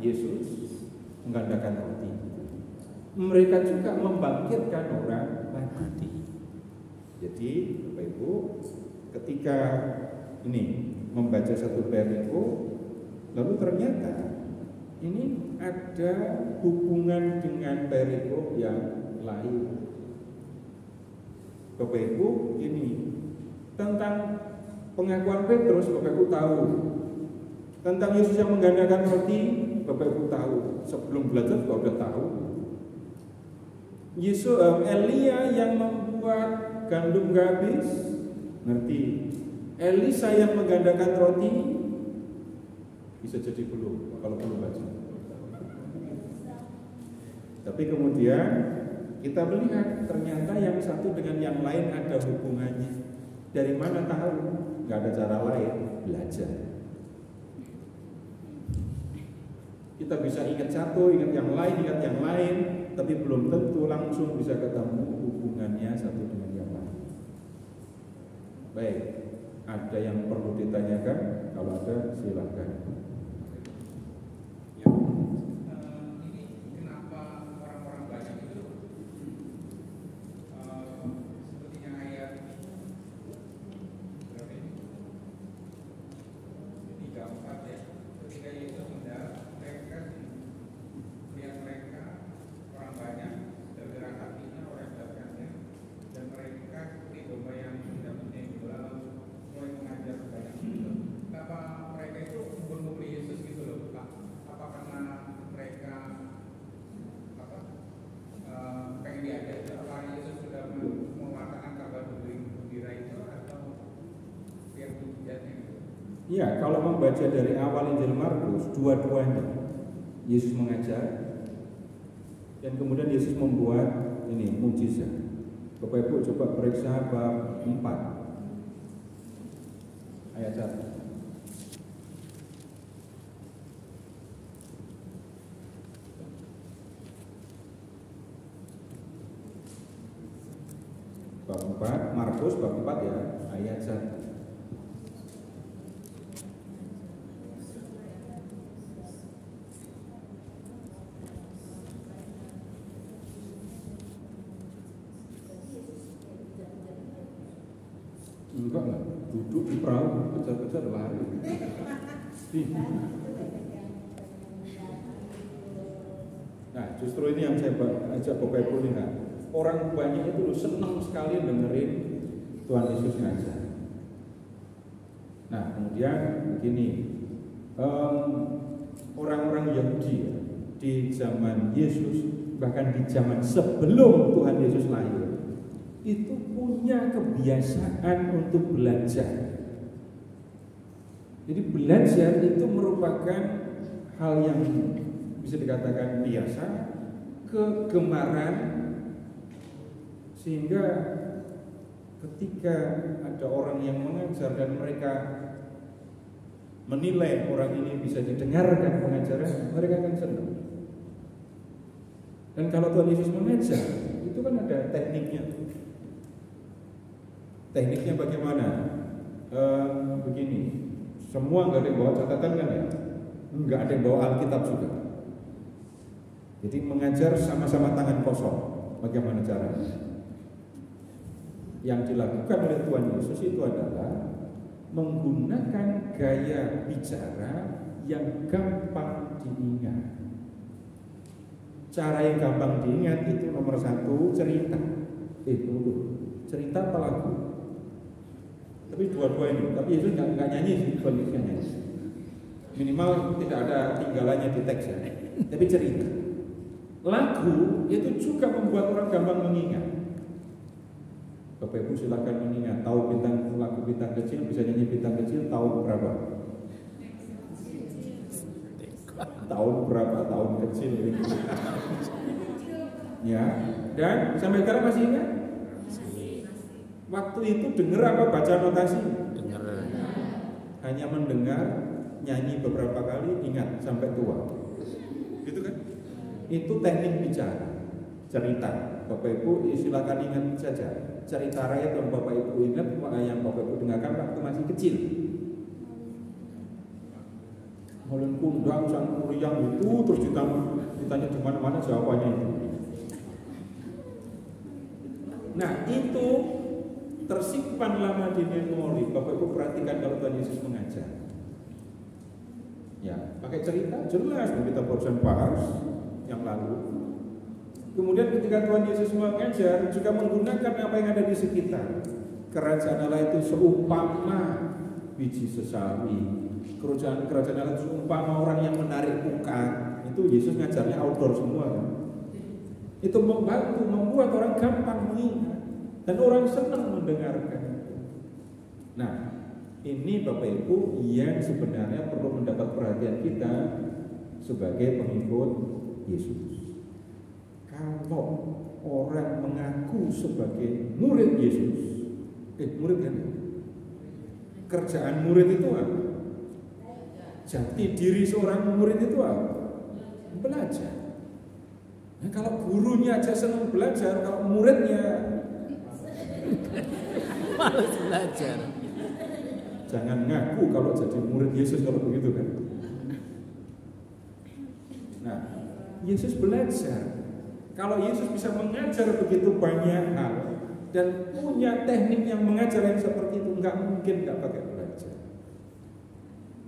Yesus menggandakan roti. Mereka juga membangkitkan orang mati. Jadi Bapak Ibu, ketika ini membaca satu perikop, lalu ternyata ini ada hubungan dengan perikop yang lain. Bapak Ibu, ini tentang pengakuan Petrus, Bapak Ibu tahu. Tentang Yesus yang menggandakan roti, Bapak Ibu tahu. Sebelum belajar juga udah tahu. Elia yang membuat gandum gak habis, ngerti. Elisa yang menggandakan roti, bisa jadi belum, kalau belum baca. Tapi kemudian kita melihat ternyata yang satu dengan yang lain ada hubungannya. Dari mana tahu? Gak ada cara lain, belajar. Kita bisa ingat satu, ingat yang lain, tapi belum tentu langsung bisa ketemu hubungannya satu dengan yang lain. Baik, ada yang perlu ditanyakan? Kalau ada, silakan. Ini kenapa orang-orang banyak itu sepertinya ayat berapa ini? 34 ya. Ketika Yesus mendarat, mereka melihat mereka orang banyak tergerak hatinya, orang belakangnya, dan mereka seperti domba yang tidak punya gembala mulai mengajar banyak. Kenapa mereka itu mengumpul Yesus gitu loh, Pak? Apa karena mereka pengen diajar? Apa Yesus sudah mengatakan kabar gembira itu atau yang tujuannya gitu? Ya, kalau membaca dari awal Injil Markus, dua-duanya Yesus mengajar dan kemudian Yesus membuat ini mujizat. Bapak Ibu coba periksa bab 4 ayat 1. Bab 4, Markus bab 4 ya, ayat 1. Enggak lah, duduk di perahu, kejar-kejar lari. Nah, justru ini yang saya ajak Bapak Ibu lihat. Orang banyak itu senang sekali dengerin Tuhan Yesus ngajar. Nah, kemudian begini, orang-orang Yahudi di zaman Yesus, bahkan di zaman sebelum Tuhan Yesus lahir, itu punya kebiasaan untuk belajar. Jadi belajar itu merupakan hal yang bisa dikatakan biasa, kegemaran, sehingga ketika ada orang yang mengajar dan mereka menilai orang ini bisa didengarkan pengajaran, mereka akan senang. Dan kalau Tuhan Yesus mengajar, itu kan ada tekniknya. Tekniknya bagaimana? Begini, semua nggak ada yang bawa catatan kan ya? Nggak ada yang bawa Alkitab juga. Jadi mengajar sama-sama tangan kosong. Bagaimana caranya? Yang dilakukan oleh Tuhan Yesus itu adalah menggunakan gaya bicara yang gampang diingat. Cara yang gampang diingat itu nomor satu, cerita. Cerita apa lagu? Tapi dua-dua ini. Tapi Yesus nggak nyanyi sih, bukan nyanyi. Minimal tidak ada tinggalannya di teks ya. Tapi cerita. Lagu itu juga membuat orang gampang mengingat. Bapak Ibu silakan mengingat, tahu lagu bintang kecil bisa bisa nyanyi bintang kecil tahun berapa? Tahun berapa? Tahun kecil gitu. Ya, dan sampai sekarang masih ingat? Waktu itu dengar apa baca notasi? Dengar. Hanya mendengar, nyanyi beberapa kali, ingat sampai tua. Gitu kan? Itu teknik bicara, cerita. Bapak Ibu silakan ingat saja. Cerita rakyat yang Bapak Ibu ingat, yang Bapak Ibu dengarkan waktu masih kecil. Mulai kundang sang kuriang itu terus ditanya di mana-mana jawabannya itu. Nah itu tersimpan lama di memori. Bapak Ibu perhatikan kalau Tuhan Yesus mengajar. Ya, pakai cerita jelas kita barusan bahas yang lalu. Kemudian ketika Tuhan Yesus mengajar juga menggunakan apa yang ada di sekitar. Kerajaan Allah itu seumpama biji sesawi. Kerajaan Allah itu seumpama orang yang menarik pukat. Itu Yesus ngajarnya outdoor semua kan. Itu membantu, membuat orang gampang mengingat dan orang senang mendengarkan. Nah, ini Bapak Ibu yang sebenarnya perlu mendapat perhatian kita sebagai pengikut Yesus. Kalau orang mengaku sebagai murid Yesus, murid kan? Kerjaan murid itu apa? Jati diri seorang murid itu apa? Belajar. Nah, kalau gurunya aja senang belajar, kalau muridnya malas belajar. Jangan ngaku kalau jadi murid Yesus kalau begitu kan. Nah, Yesus belajar. Kalau Yesus bisa mengajar begitu banyak hal dan punya teknik yang mengajar yang seperti itu, nggak mungkin nggak pakai belajar.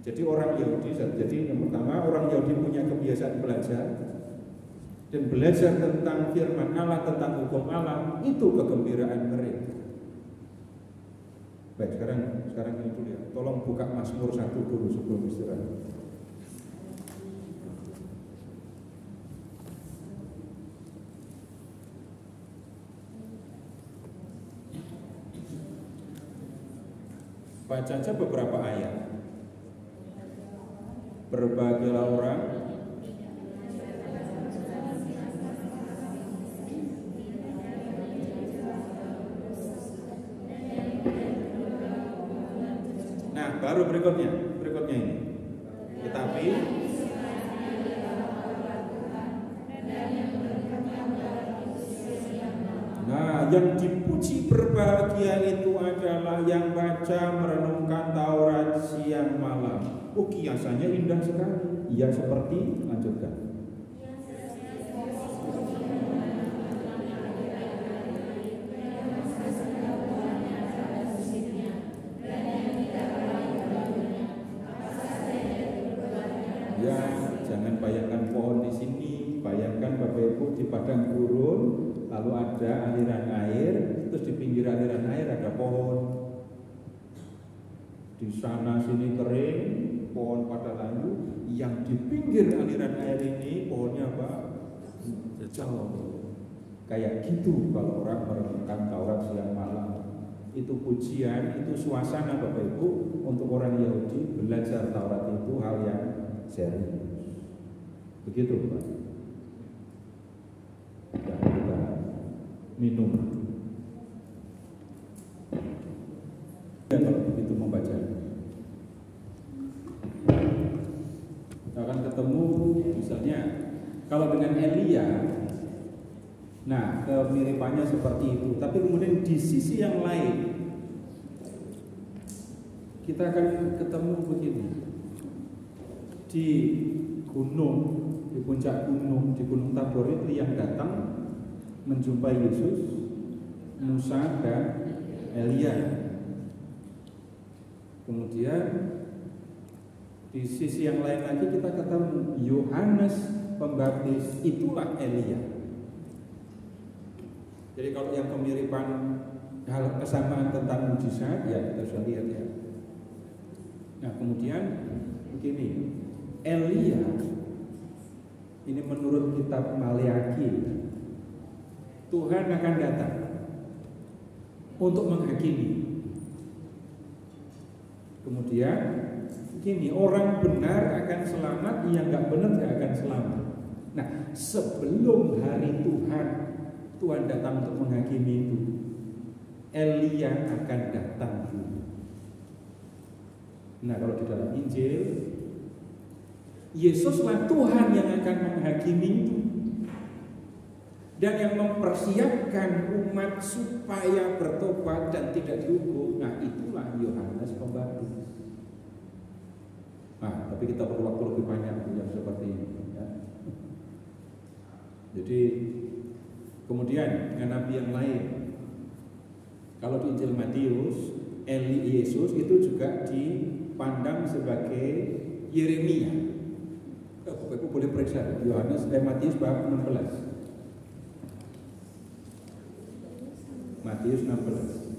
Jadi orang Yahudi, jadi yang pertama orang Yahudi punya kebiasaan belajar dan belajar tentang firman Allah, tentang hukum Allah, itu kegembiraan mereka. Baik, sekarang ini dulu ya. Tolong buka Mazmur 1 dulu sebelum istirahat. Baca aja beberapa ayat. Berbahagialah orang Nah, baru berikutnya ini. Tetapi yang dipuji berbahagia itu adalah yang baca merenungkan Taurat siang malam. Kiasannya indah sekali. Ya seperti, lanjutkan. Ya, jangan bayangkan pohon di sini, bayangkan Bapak Ibu di padang gurun, lalu ada aliran air, terus di pinggir aliran air ada pohon. Di sana sini kering, pohon pada layu, yang di pinggir aliran air ini pohonnya apa? Hijau. Kayak gitu kalau orang merenungkan Taurat siang malam. Itu pujian, itu suasana Bapak Ibu untuk orang Yahudi belajar Taurat itu hal yang serius. Begitu Pak. Dan kita minum. Dan kalau begitu membaca, kita akan ketemu misalnya kalau dengan Elia. Nah, kemiripannya seperti itu. Tapi kemudian di sisi yang lain kita akan ketemu begini. Di gunung, di puncak gunung, di Gunung Tabor itu yang datang menjumpai Yesus, Musa dan Elia. Kemudian di sisi yang lain lagi kita ketemu Yohanes Pembaptis, itulah Elia. Jadi kalau yang kemiripan hal kesamaan tentang mujizat ya kita sudah lihat ya. Nah kemudian begini, Elia ini menurut kitab Maleakhi, Tuhan akan datang untuk menghakimi. Kemudian gini, orang benar akan selamat, yang nggak benar nggak akan selamat. Nah, sebelum hari Tuhan datang untuk menghakimi itu, Elia akan datang dulu. Nah, kalau di dalam Injil, Yesuslah Tuhan yang akan menghakimi itu, dan yang mempersiapkan umat supaya bertobat dan tidak dihukum. Nah, itulah Yohanes Pembaptis. Nah, tapi kita perlu waktu lebih banyak yang seperti ini ya. Jadi kemudian dengan nabi yang lain, kalau di Injil Matius, Yesus itu juga dipandang sebagai Yeremia. Bapak-Ibu boleh periksa Matius bab 16. Matius 16.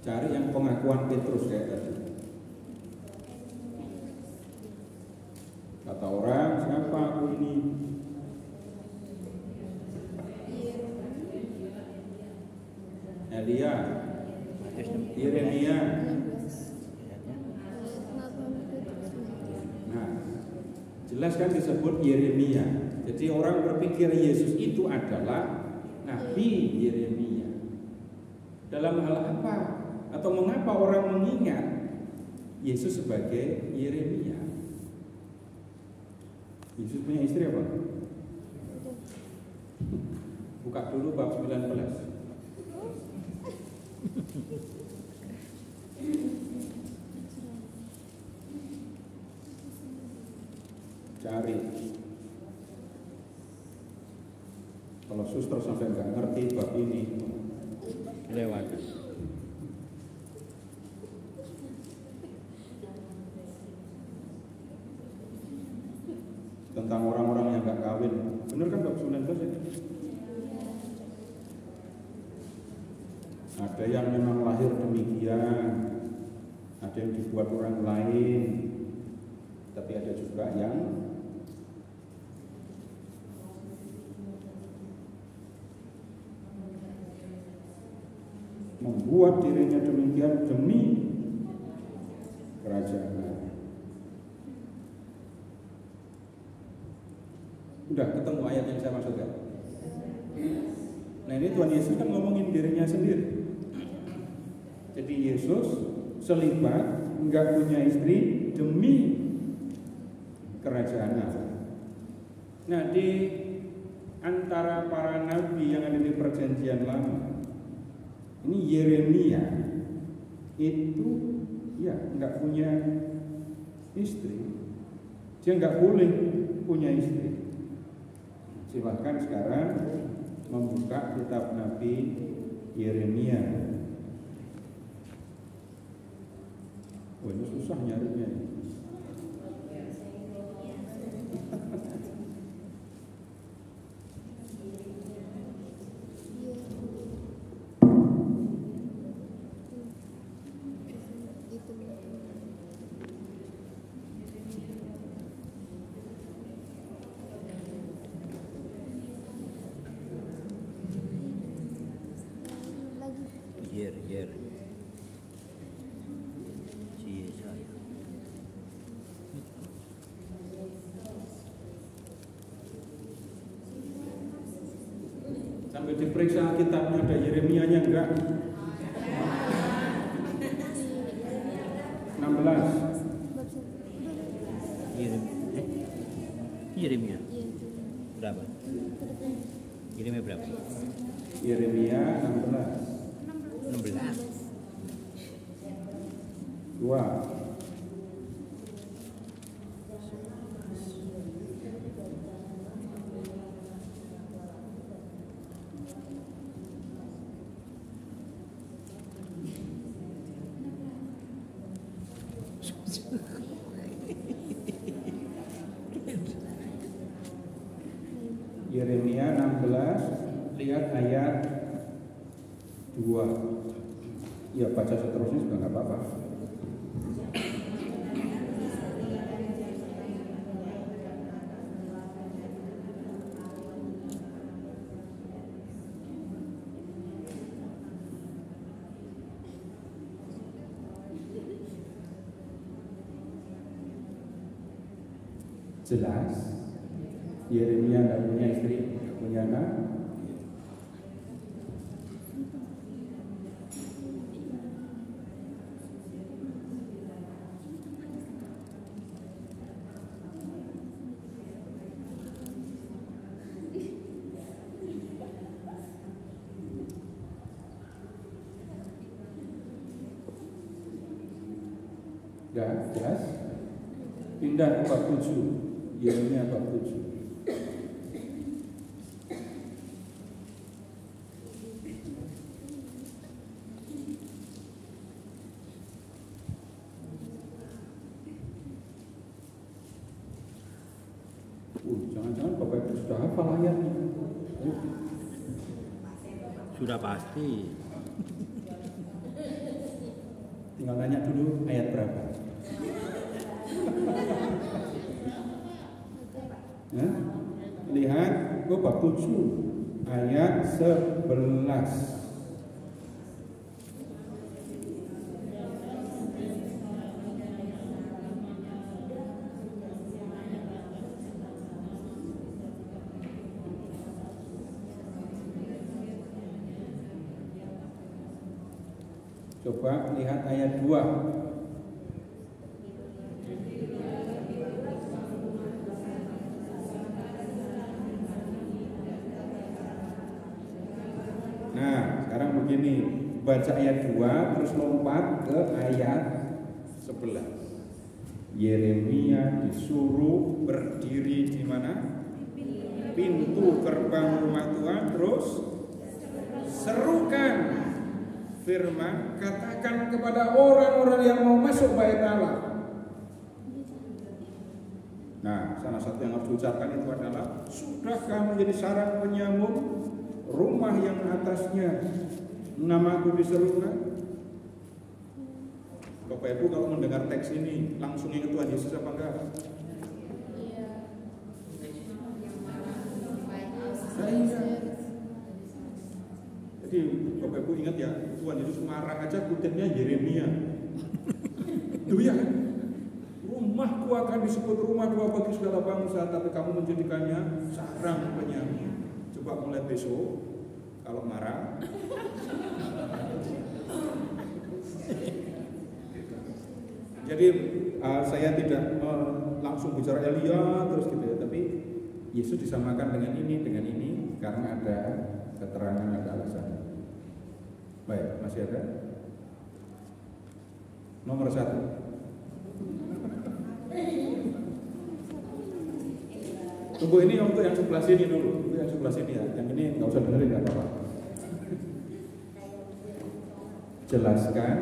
Cari yang pengakuan Petrus kayak tadi. Kata orang, siapa aku ini? Elia, Yeremia. Nah, jelas kan disebut Yeremia. Jadi orang berpikir Yesus itu adalah Nabi Yeremia. Dalam hal apa? Atau mengapa orang mengingat Yesus sebagai Yeremia? Yesus punya istri apa? Buka dulu bab 19. Cari. Kalau suster sampai nggak ngerti bab ini, lewat. Tentang orang-orang yang nggak kawin, bener kan bab 19 ya? Ada yang memang lahir demikian, ada yang dibuat orang lain, tapi ada juga yang membuat dirinya demikian demi kerajaan. Udah ketemu ayat yang saya maksudkan. Nah, ini Tuhan Yesus kan ngomongin dirinya sendiri. Jadi Yesus selibat, enggak punya istri demi kerajaan Allah. Nah, di antara para nabi yang ada di Perjanjian Lama, ini Yeremia itu ya enggak punya istri. Dia enggak boleh punya istri. Silahkan sekarang membuka kitab Nabi Yeremia. Wah, ini susah nyarinya. Yer. Sampai diperiksa kitabnya ada Yeremianya enggak? 16. Yeremia. Berapa? Yeremia berapa? Yeremia 16. 2. Yeremia 16, lihat ayat 2. Ya, baca seterusnya juga nggak apa-apa. Jelas? Yeremia nggak punya istri, nggak punya anak. Nggak jelas? Pindah ke bab 7. Yeremia bab 7. Jangan-jangan Bapak Ibu sudah hafal ayatnya. Sudah pasti. Tinggal nanya dulu ayat berapa. Nah, lihat bab 7 ayat 11. Coba lihat ayat 2. Nah, sekarang begini, baca ayat 2 terus lompat ke ayat 11. Yeremia disuruh berdiri di mana? Pintu gerbang rumah Tuhan, terus serukan firman, katakan kepada orang-orang yang mau masuk bait Allah. Nah, salah satu yang harus diucapkan itu adalah, sudahkah menjadi sarang penyamun rumah yang atasnya namaku diserukan? Bapak Ibu kalau mendengar teks ini langsung ingat Tuhan Yesus apa enggak? Iya. Jadi Bapak Ibu ingat ya, Tuhan Yesus marah aja kutipnya Yeremia. Itu ya kan? Rumahku akan disebut rumah doa bagi segala bangsa, tapi kamu menjadikannya sarang penyamun. Coba mulai besok kalau marah. Jadi saya tidak langsung bicara Elia terus gitu ya, tapi Yesus disamakan dengan ini karena ada keterangan, ada alasan. Baik, masih ada? Nomor 1. Tunggu ini untuk yang sebelah sini dulu, yang sebelah sini ya. Yang ini nggak usah dengerin, nggak apa-apa. Jelaskan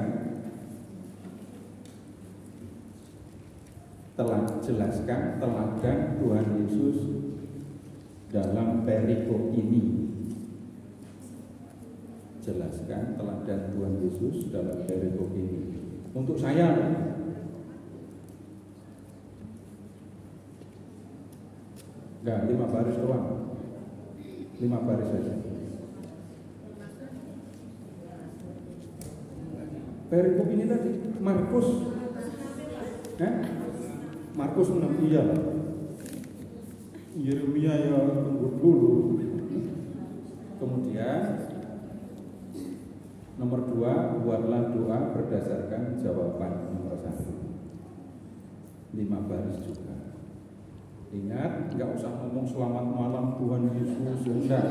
teladan Tuhan Yesus dalam perikop ini. Jelaskan teladan Tuhan Yesus dalam perikop ini. Untuk saya, enggak, 5 baris doang. 5 baris saja. Perikop ini tadi Markus. Markus 6, iya. Yeremia ya tunggu dulu. Kemudian nomor 2, buatlah doa berdasarkan jawaban nomor 1. 5 baris juga. Ingat, nggak usah ngomong selamat malam Tuhan Yesus, enggak.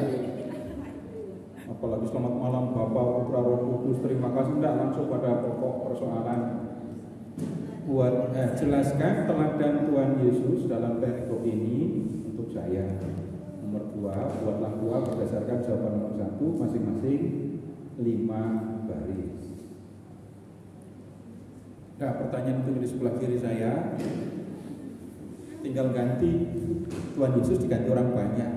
Apalagi selamat malam Bapa, Putra, Roh Kudus, terima kasih, enggak, langsung pada pokok persoalan. Jelaskan teladan Tuhan Yesus dalam perikop ini untuk saya. Nomor 2, buatlah doa berdasarkan jawaban nomor 1, masing-masing 5 baris. Nah, pertanyaan itu di sebelah kiri saya. Tinggal ganti Tuhan Yesus diganti orang banyak.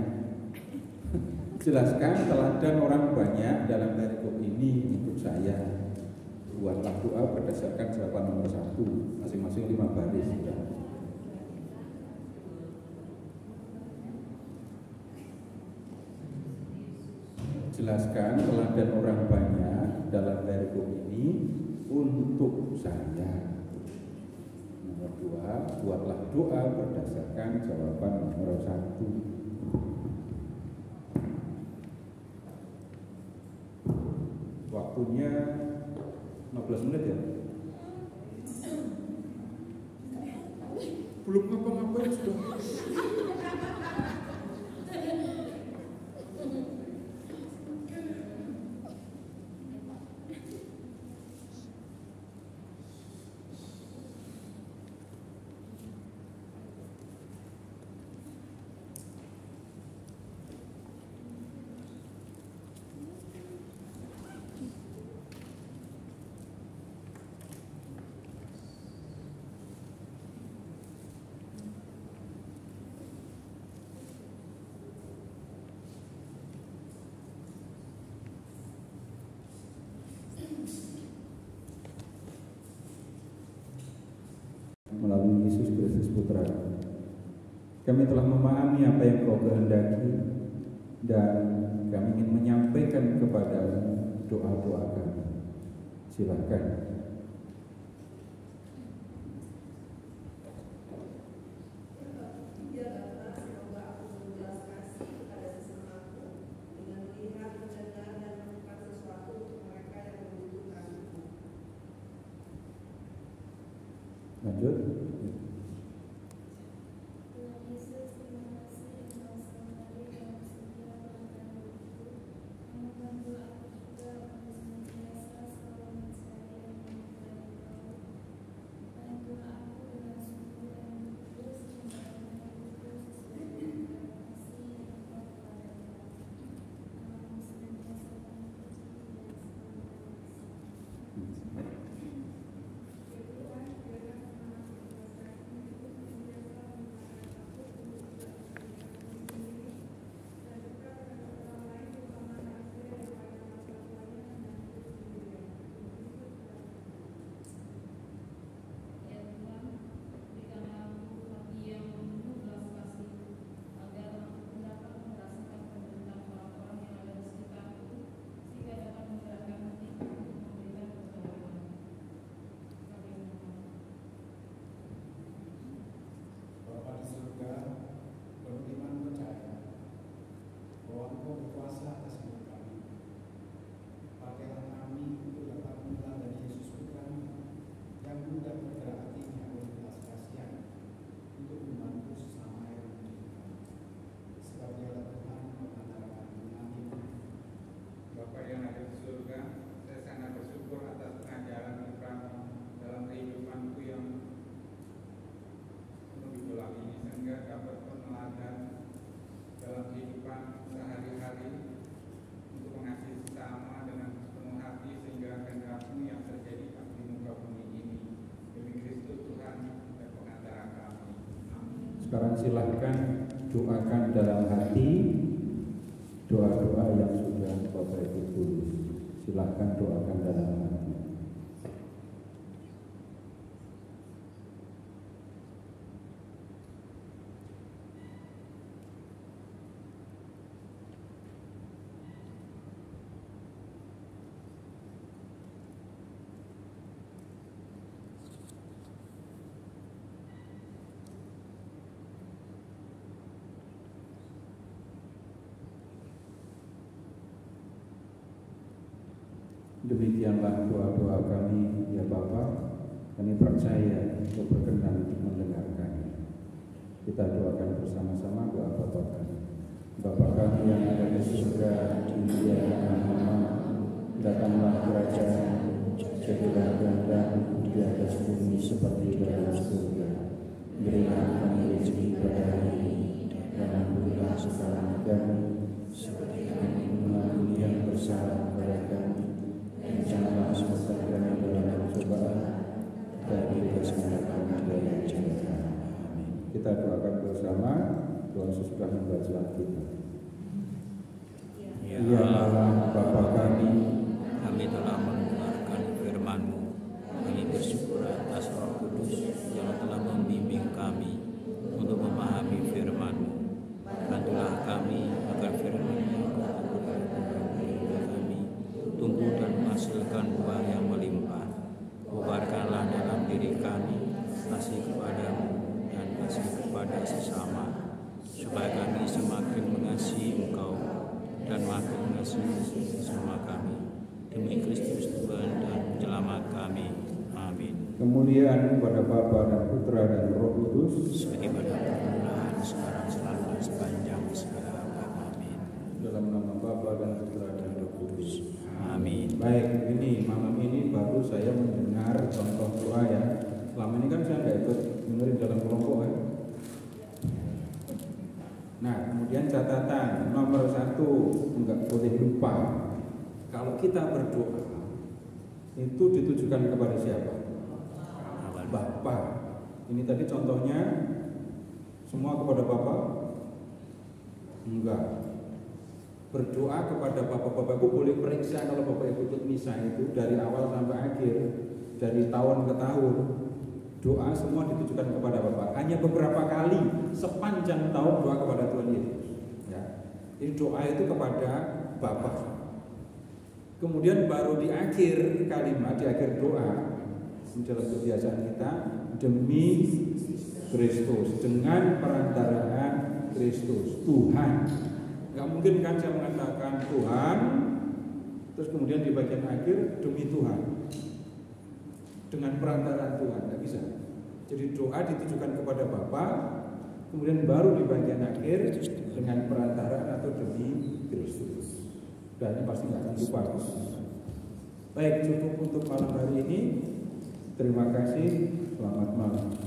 Jelaskan teladan orang banyak dalam perikop ini untuk saya. Buatlah doa berdasarkan jawaban nomor 1, masing-masing 5 baris. Jelaskan teladan orang banyak dalam perikop ini untuk saya. Nomor 2, buatlah doa berdasarkan jawaban nomor 1. Waktunya 15 menit ya. Belum ngapa-ngapain sudah. Melalui Yesus Kristus Putra, kami telah memahami apa yang Kau kehendaki dan kami ingin menyampaikan kepada doa-doa kami. Silakan. Lanjut. Sekarang silahkan doakan dalam hati doa-doa yang sudah Bapak Ibu tulis. Silahkan doakan dalam hati. Demikianlah doa-doa kami, ya Bapa. Kami percaya Engkau berkenan untuk mendengarkannya. Kita doakan bersama-sama doa Bapa kami. Bapa kami yang ada di surga, dimuliakan namamu, datanglah kerajaan-Mu, jadilah kehendak-Mu di atas bumi seperti dalam surga. Berilah kami rezeki pada hari ini, dan ampunilah kesalahan kami, seperti kami mengampuni yang bersalah kepada kami. Dan janganlah masukkan kami dalam pencobaan, tapi bebaskanlah kami dari yang jahat. Amin. Kita doakan bersama doa sesudah membaca kita. Ya Allah Bapa kami telah mendengarkan firman-Mu. Kami bersyukur atas Roh Kudus yang telah membimbing kami untuk memahami firman-Mu. Bantulah kami agar firman-Mu tumbuh dan menghasilkan buah yang melimpah. Kobarkanlah dalam diri kami kasih kepada-Mu kepada sesama, supaya kami semakin mengasihi Engkau dan makin mengasihi sesama kami. Demi Kristus Tuhan dan Penyelamat kami. Amin. Kemuliaan kepada Bapa dan Putra dan Roh Kudus, Seperti pada permulaan, sekarang, selalu, dan sepanjang segala abad. Amin. dalam nama Bapa dan Putra dan Roh Kudus. Amin. Baik, ini malam ini baru saya mendengar contoh doa ya. Selama ini kan saya nggak ikut dengerin dalam kelompok ya. Nah, kemudian catatan nomor 1, nggak boleh lupa. Kalau kita berdoa itu ditujukan kepada siapa? Bapa. Ini tadi contohnya semua kepada Bapa? Enggak. Berdoa kepada Bapak-Bapak Ibu boleh periksa kalau Bapak Ibu ikut misa itu dari awal sampai akhir, dari tahun ke tahun. Doa semua ditujukan kepada Bapa. Hanya beberapa kali sepanjang tahun doa kepada Tuhan Yesus. Ya. Jadi doa itu kepada Bapa. Kemudian baru di akhir kalimat, di akhir doa, dalam kebiasaan kita, demi Kristus, dengan perantaraan Kristus, Tuhan. Gak mungkin kan saya mengatakan Tuhan, terus kemudian di bagian akhir demi Tuhan, dengan perantaraan Tuhan, gak bisa. Jadi doa ditujukan kepada Bapa, kemudian baru di bagian akhir dengan perantaraan atau demi Kristus. Dan ini pasti gak akan lupa. Baik, cukup untuk malam hari ini. Terima kasih, selamat malam.